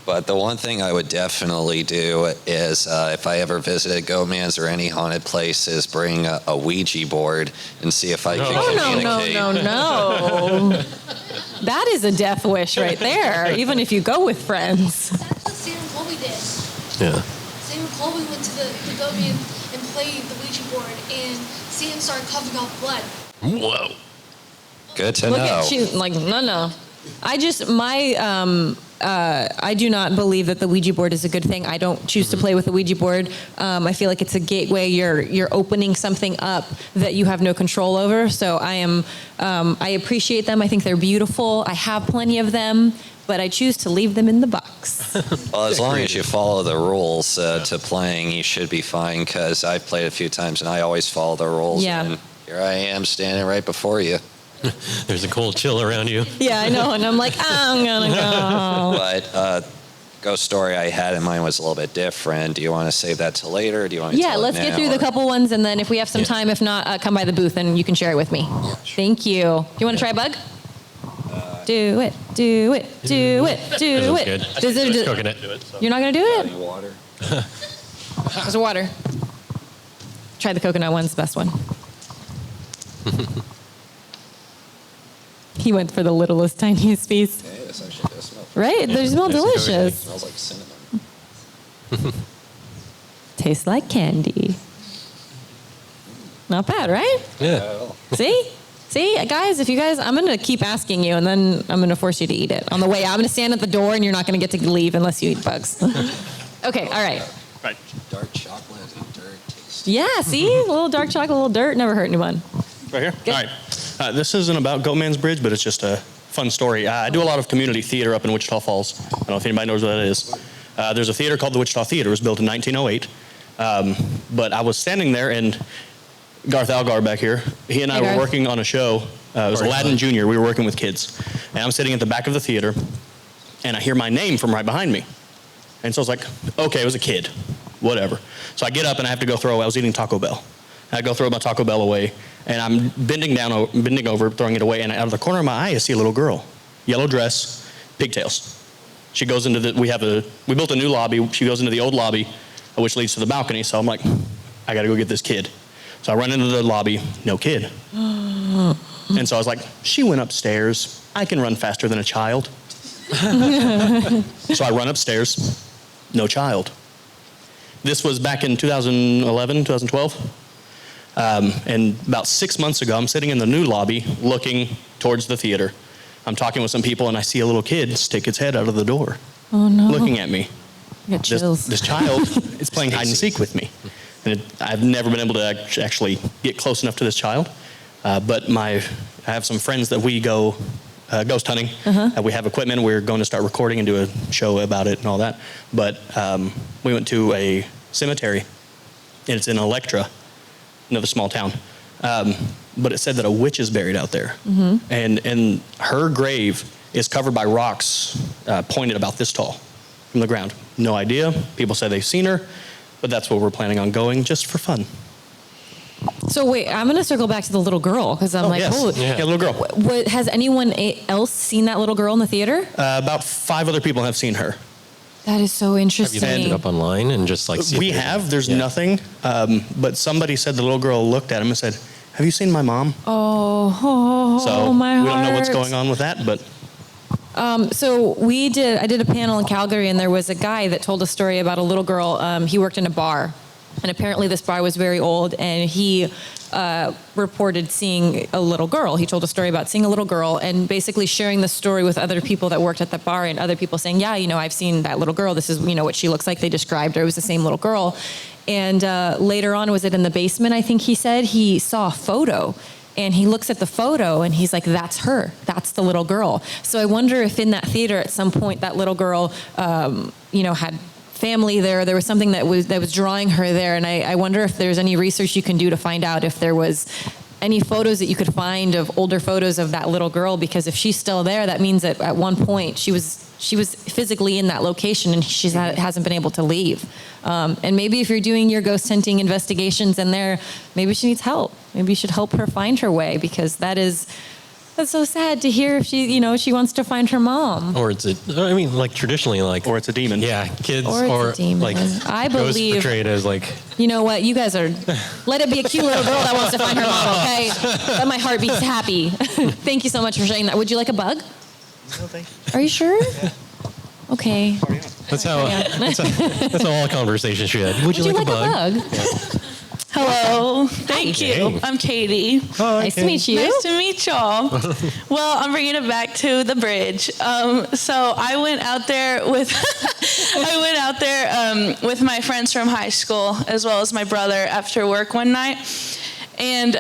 But the one thing I would definitely do is if I ever visited Goat Man's or any haunted place is bring a Ouija board and see if I can communicate.
No. That is a death wish right there, even if you go with friends.
That's what Sam and Colby did.
Yeah.
Sam and Colby went to the goat man and played the Ouija board, and Sam started coughing out blood.
Whoa.
Good to
Look
know.
at you, like, no. I just, I do not believe that the Ouija board is a good thing. I don't choose to play with the Ouija board. I feel like it's a gateway. You're opening something up that you have no control over. So I appreciate them. I think they're beautiful. I have plenty of them, but I choose to leave them in the box.
Well, as long as you follow the rules to playing, you should be fine, because I've played a few times and I always follow the rules.
Yeah.
And here I am standing right before you.
There's a cold chill around you.
Yeah, I know. And I'm like, I'm going to go.
But ghost story I had in mind was a little bit different. Do you want to save that till later? Or do you want to
Yeah,
tell it
let's get
now,
through the
or-
couple ones, and then if we have some time, if not, come by the booth and you can share it with me. Thank you. Do you want to try a bug? Do it. Do it. Do it. Do
That
it.
was good.
Does it?
Coconut.
You're not going to do it?
Any water?
There's water. Try the coconut one. It's the best one. He went for the littlest, tiniest piece.
Yeah, this actually does smell.
Right? They smell
There's
delicious.
It smells like cinnamon.
Tastes like candy. Not bad, right?
Yeah.
See? See, guys, I'm going to keep asking you, and then I'm going to force you to eat it. On the way, I'm going to stand at the door, and you're not going to get to leave unless you eat bugs. Okay, all right.
Right.
Dark chocolate and dirt taste.
Yeah, see? A little dark chocolate, a little dirt, never hurt anyone.
Right here? All right. This isn't about Goat Man's Bridge, but it's just a fun story. I do a lot of community theater up in Wichita Falls. I don't know if anybody knows what that is. There's a theater called the Wichita Theater. It was built in 1908. But I was standing there, and Garth Algar back here, he and I
Hey,
were
Garth.
working on a show. It was Aladdin Jr. We were working with kids. And I'm sitting at the back of the theater, and I hear my name from right behind me. And so I was like, okay, it was a kid. Whatever. So I get up, and I have to go throw. I was eating Taco Bell. I go throw my Taco Bell away, and I'm bending over, throwing it away, and out of the corner of my eye, I see a little girl. Yellow dress, pigtails. She goes into we built a new lobby. She goes into the old lobby, which leads to the balcony. So I'm like, I got to go get this kid. So I run into the lobby, no kid. And so I was like, she went upstairs. I can run faster than a child. So I run upstairs, no child. This was back in 2011, 2012. And about 6 months ago, I'm sitting in the new lobby looking towards the theater. I'm talking with some people, and I see a little kid stick its head out of the door, looking at me.
I get chills.
This child is playing hide and seek with me. And I've never been able to actually get close enough to this child. But I have some friends that we go ghost hunting. We have equipment. We're going to start recording and do a show about it and all that. But we went to a cemetery, and it's in Electra, another small town. but it said that a witch is buried out there. And her grave is covered by rocks pointed about this tall from the ground. No idea. People say they've seen her, but that's what we're planning on going just for fun.
So wait, I'm going to circle back to the little girl because I'm
Yes.
holy.
Yeah, little girl.
Has anyone else seen that little girl in the theater?
About 5 other people have seen her.
That is so
Have
interesting.
you ended up online and just like see if
We
there's-
have. There's
Yeah.
nothing. But somebody said the little girl looked at him and said, "Have you seen my mom?" So
my
we don't know what's
heart.
going on with that, but
So I did a panel in Calgary, and there was a guy that told a story about a little girl. He worked in a bar, and apparently this bar was very old, and he reported seeing a little girl. He told a story about seeing a little girl and basically sharing the story with other people that worked at the bar, and other people saying, yeah, I've seen that little girl. This is, what she looks like. They described her. It was the same little girl. And later on, was it in the basement, I think he said, he saw a photo. And he looks at the photo and he's like, that's her. That's the little girl. So I wonder if in that theater at some point that little girl, had family there. There was something that was drawing her there. And I wonder if there's any research you can do to find out if there was any photos that you could find of older photos of that little girl. Because if she's still there, that means that at one point she was physically in that location and she hasn't been able to leave. And maybe if you're doing your ghost hunting investigations in there, maybe she needs help. Maybe you should help her find her way, because that's so sad to hear if she wants to find her mom.
Or it's traditionally
or it's a demon.
Yeah, kids
Or it's a demon.
like
I
ghosts
believe-
portrayed as like
You know what? You guys let it be a cute little girl that wants to find her mom, okay? Then my heart beats happy. Thank you so much for sharing that. Would you like a bug?
No, thank you.
Are you sure? Okay.
that's how all conversations should. Would you like a bug?
Hello. Thank you.
Hey.
I'm Katie.
Nice to meet you.
Nice to meet y'all. Well, I'm bringing it back to the bridge. So I went out there with with my friends from high school, as well as my brother, after work one night. And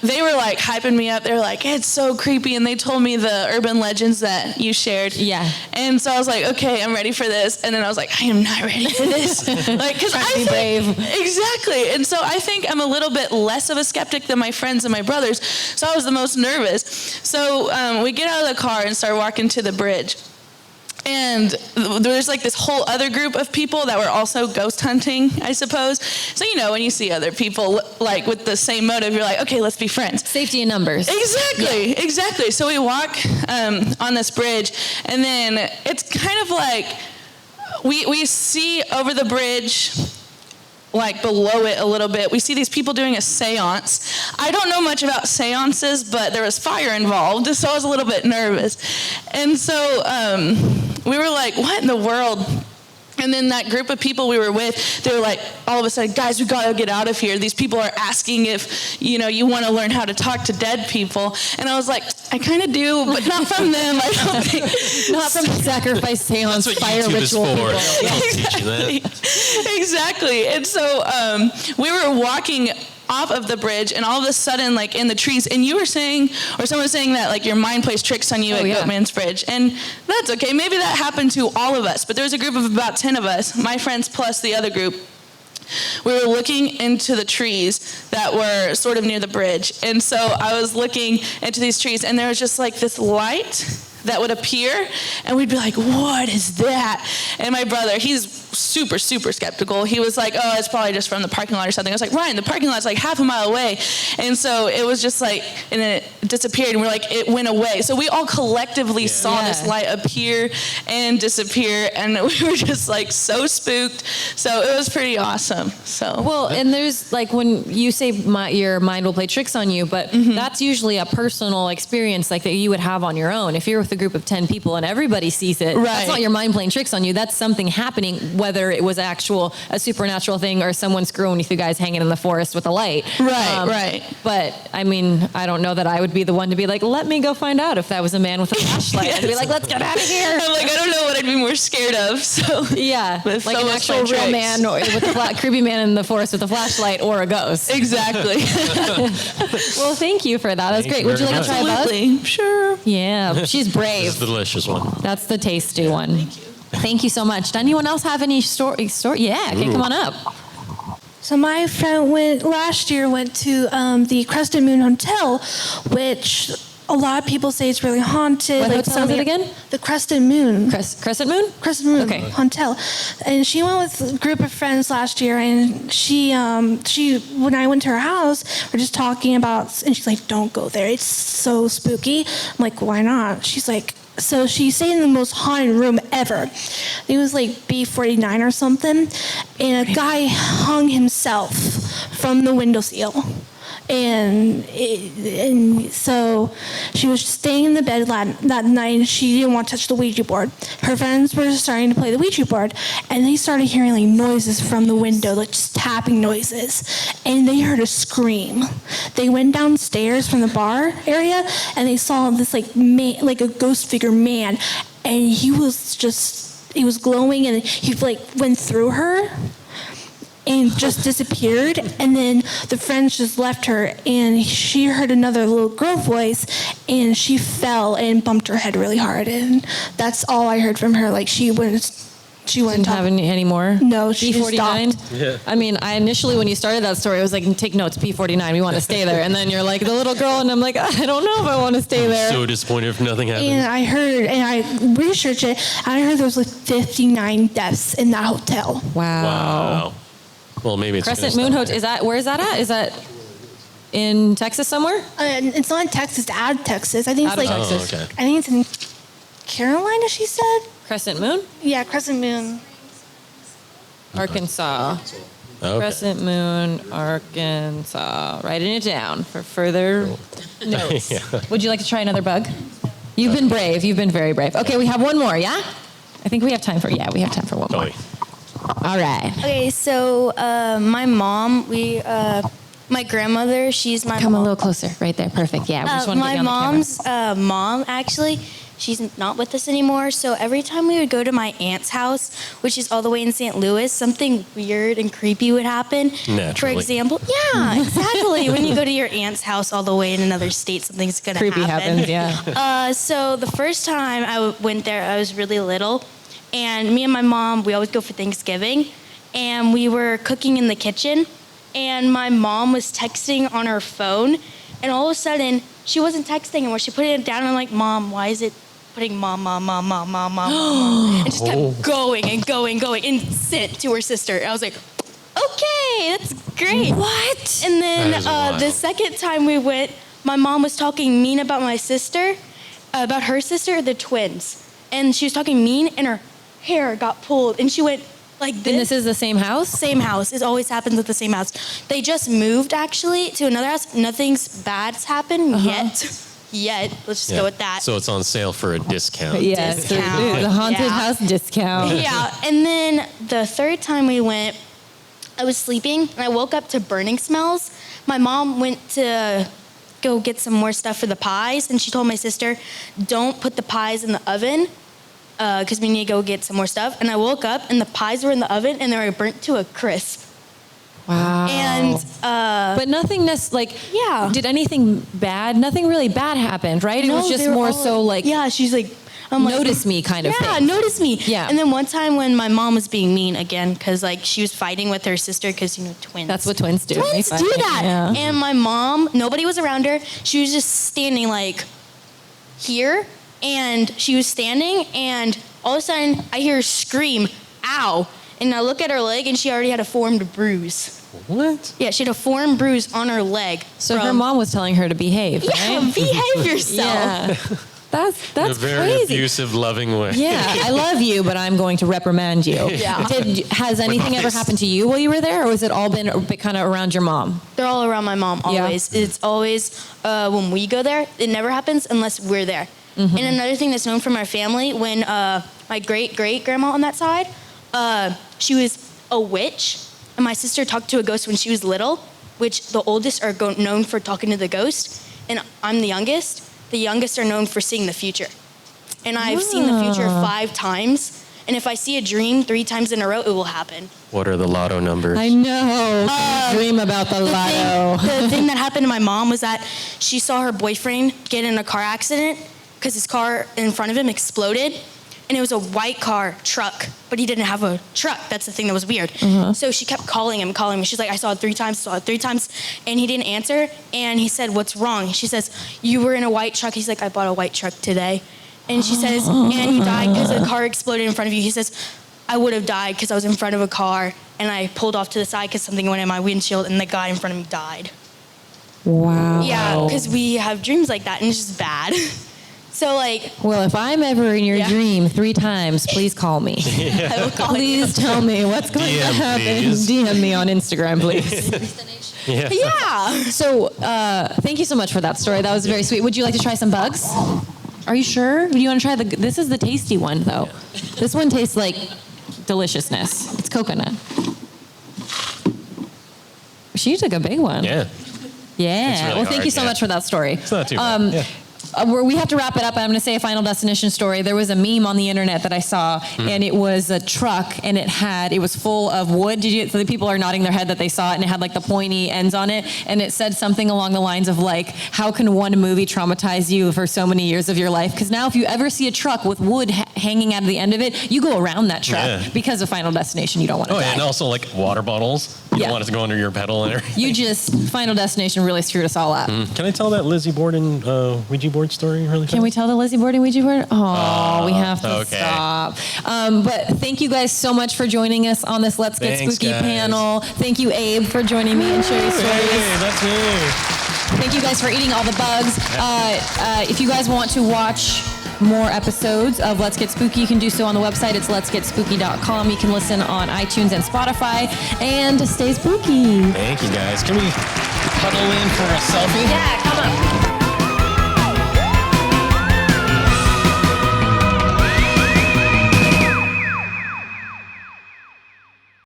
they were like hyping me up. They were like, it's so creepy. And they told me the urban legends that you shared.
Yeah.
And so I was like, okay, I'm ready for this. And then I was like, I am not ready for this. Because I
be brave.
Exactly. And so I think I'm a little bit less of a skeptic than my friends and my brothers. So I was the most nervous. So we get out of the car and start walking to the bridge. And there's like this whole other group of people that were also ghost hunting, I suppose. So, when you see other people like with the same motive, you're like, okay, let's be friends.
Safety in numbers.
Exactly. So we walk on this bridge, and then it's kind of like we see over the bridge, like below it a little bit, we see these people doing a seance. I don't know much about seances, but there was fire involved, so I was a little bit nervous. And so we were like, what in the world? And then that group of people we were with, they were like, all of a sudden, guys, we gotta get out of here. These people are asking if, you want to learn how to talk to dead people. And I was like, I kind of do, but not from them, I don't think.
Not from sacrifice seance,
That's what
fire
YouTube is
ritual
for.
people.
I'll teach you that.
Exactly. And so we were walking off of the bridge, and all of a sudden, like in the trees, and you were saying, or someone was saying that like your mind plays tricks on you at Goatman's Bridge, and that's okay. Maybe that happened to all of us, but there was a group of about 10 of us, my friends plus the other group. We were looking into the trees that were sort of near the bridge, and so I was looking into these trees, and there was just like this light that would appear, and we'd be like, what is that? And my brother, he's super, super skeptical. He was like, oh, it's probably just from the parking lot or something. I was like, Ryan, the parking lot's like half a mile away. And so it was just like, and then it disappeared, and we're like, it went away. So we all collectively saw this light appear and disappear, and we were just like so spooked. So it was pretty awesome. So
Well, and there's like when you say your mind will play tricks on you, but that's usually a personal experience like that you would have on your own. If you're with a group of 10 people and everybody sees it, that's not your mind playing tricks on you. That's something happening, whether it was a supernatural thing or someone screwing with you guys hanging in the forest with a light.
Right.
But I mean, I don't know that I would be the one to be like, let me go find out if that was a man with a flashlight. I'd be like, let's get out of here.
I'm like, I don't know what I'd be more scared of. So
yeah,
But
like
so
an
much
actual
my
real
tricks.
man or with a creepy man in the forest with a flashlight or a ghost.
Exactly.
Well, thank you for that. That's
Thank
great.
you
Would you
very
like to try a bug?
Absolutely. Sure.
Yeah, she's
This
brave.
is the delicious one.
That's the tasty one. Thank you so much. Does anyone else have any story? Yeah, okay, come on up.
So my friend last year went to the Crescent Moon Hotel, which a lot of people say it's really haunted.
What hotel is it again?
The Crescent Moon.
Crescent Moon?
Crescent Moon
Okay.
Hotel. And she went with a group of friends last year, and she when I went to her house, we're just talking about, and she's like, don't go there. It's so spooky. I'm like, why not? She's like, so she stayed in the most haunted room ever. It was like B49 or something, and a guy hung himself from the windowsill. And so she was staying in the bed that night, and she didn't want to touch the Ouija board. Her friends were starting to play the Ouija board, and they started hearing like noises from the window, like just tapping noises, and they heard a scream. They went downstairs from the bar area, and they saw this like man, like a ghost figure man, and he was glowing, and he like went through her and just disappeared. And then the friends just left her, and she heard another little girl voice, and she fell and bumped her head really hard. And that's all I heard from her. Like she didn't
have any more?
No, she just
P49?
stopped.
Yeah.
I mean, I initially, when you started that story, I was like, take notes, P49, we want to stay there. And then you're like, the little girl, and I'm like, I don't know if I want to stay there.
So disappointed if nothing happens.
And I heard, and I researched it, and I heard there was like 59 deaths in that hotel.
Wow. Well, maybe it's
Crescent
gonna
Moon
stop
Hotel, where is that at? Is that in Texas somewhere?
It's not in Texas, it's out of Texas. I think it's
Out of
like,
Texas.
Oh, okay.
I think it's in Carolina, she said.
Crescent Moon?
Yeah, Crescent Moon.
Arkansas.
Okay.
Crescent Moon, Arkansas. Writing it down for further notes.
Yeah.
Would you like to try another bug? You've been brave. You've been very brave. Okay, we have one more, yeah? I think we have time for one more. All right.
Okay, so my mom, my grandmother, she's my
Come
mom.
a little closer. Right there. Perfect. Yeah, we just want to get
my
you on the
mom's mom, actually, she's not with us anymore. So every time we would go to my aunt's house, which is all the way in St. Louis, something weird and creepy would happen.
Naturally.
For example, yeah, exactly. When you go to your aunt's house all the way in another state, something's gonna
Creepy
happen.
happens, yeah.
So the first time I went there, I was really little. And me and my mom, we always go for Thanksgiving, and we were cooking in the kitchen, and my mom was texting on her phone, and all of a sudden, she wasn't texting anymore. She put it down, and I'm like, Mom, why is it putting mom, and just kept going and going, and sent to her sister. I was like, okay, that's great.
What?
And then
That is wild.
the second time we went, my mom was talking mean about my sister, about her sister, the twins. And she was talking mean, and her hair got pulled, and she went like this.
And this is the same house?
Same house. It always happens at the same house. They just moved, actually, to another house. Nothing's bad's happened yet. Let's just go with that.
So it's on sale for a discount.
Yes.
Discount.
The haunted
Yeah.
house discount.
Yeah, and then the third time we went, I was sleeping, and I woke up to burning smells. My mom went to go get some more stuff for the pies, and she told my sister, don't put the pies in the oven, because we need to go get some more stuff. And I woke up, and the pies were in the oven, and they were burnt to a crisp.
Wow.
And
but nothing
yeah.
Did anything bad? Nothing really bad happened, right? It was just
they were
more
all
so like,
yeah, she's like, I'm like,
notice me kind of
yeah,
thing.
notice me.
Yeah.
And then one time when my mom was being mean again, because like she was fighting with her sister, because twins.
That's what twins do.
Twins
They
do
fight.
that.
Yeah.
And my mom, nobody was around her. She was just standing like here, and she was standing, and all of a sudden I hear her scream, "Ow!" And I look at her leg, and she already had a formed bruise.
What?
Yeah, she had a formed bruise on her leg.
So her mom was telling her to behave,
Yeah,
right?
behave yourself.
Yeah. That's
In a very
crazy.
abusive, loving way.
Yeah, I love you, but I'm going to reprimand you.
Yeah.
Has anything ever happened to you while you were there, or has it all been kind of around your mom?
They're all around my mom,
Yeah.
always. It's always when we go there, it never happens unless we're there.
Mm-hmm.
And another thing that's known from our family, when my great-great-grandma on that side, she was a witch, and my sister talked to a ghost when she was little, which the oldest are known for talking to the ghost, and I'm the youngest. The youngest are known for seeing the future. And I've seen the future 5 times, and if I see a dream 3 times in a row, it will happen.
What are the lotto numbers?
I know. Dream about the lotto.
The thing that happened to my mom was that she saw her boyfriend get in a car accident because his car in front of him exploded. and it was a white car truck, but he didn't have a truck. That's the thing that was weird. So she kept calling me. She's like, I saw it 3 times, and he didn't answer. And he said, what's wrong? She says, you were in a white truck. He's like, I bought a white truck today. And she says, and you died because a car exploded in front of you. He says, I would have died because I was in front of a car, and I pulled off to the side because something went in my windshield, and the guy in front of me died.
Wow.
Yeah, because we have dreams like that, and it's just bad. So, like...
Well, if I'm ever in your
Yeah.
dream 3 times, please call me.
I will call
Please tell me what's going to happen.
please.
DM me on Instagram, please.
Yeah.
So, thank you so much for that story. That was very sweet. Would you like to try some bugs? Are you sure? Do you want to try this is the tasty one, though. This one tastes like deliciousness. It's coconut. She took a big one.
Yeah.
Yeah.
It's really
Well, thank
hard,
you so
yeah.
much for that story.
It's not too bad. Yeah.
We have to wrap it up. I'm going to say a Final Destination story. There was a meme on the internet that I saw, and it was a truck, and it was full of wood. So the people are nodding their head that they saw it, and it had like the pointy ends on it, and it said something along the lines of like, how can one movie traumatize you for so many years of your life? Because now if you ever see a truck with wood hanging out of the end of it, you go around that truck.
Yeah.
Because of Final Destination, you don't want to
Oh,
die.
and also like water bottles. You
Yeah.
don't want it to go under your pedal and everything.
Final Destination really screwed us all up.
Can I tell that Lizzie Borden Ouija board story really fast?
Can we tell the Lizzie Borden Ouija board? Oh, we have to
okay.
stop. But thank you guys so much for joining us on this Let's Get
Thanks,
Spooky
guys.
panel. Thank you, Abe, for joining me and sharing stories.
Hey, that's me.
Thank you guys for eating all the bugs. If you guys want to watch more episodes of Let's Get Spooky, you can do so on the website. It's letsgetspooky.com. You can listen on iTunes and Spotify. And stay spooky.
Thank you, guys. Can we huddle in for a selfie?
Yeah, come on.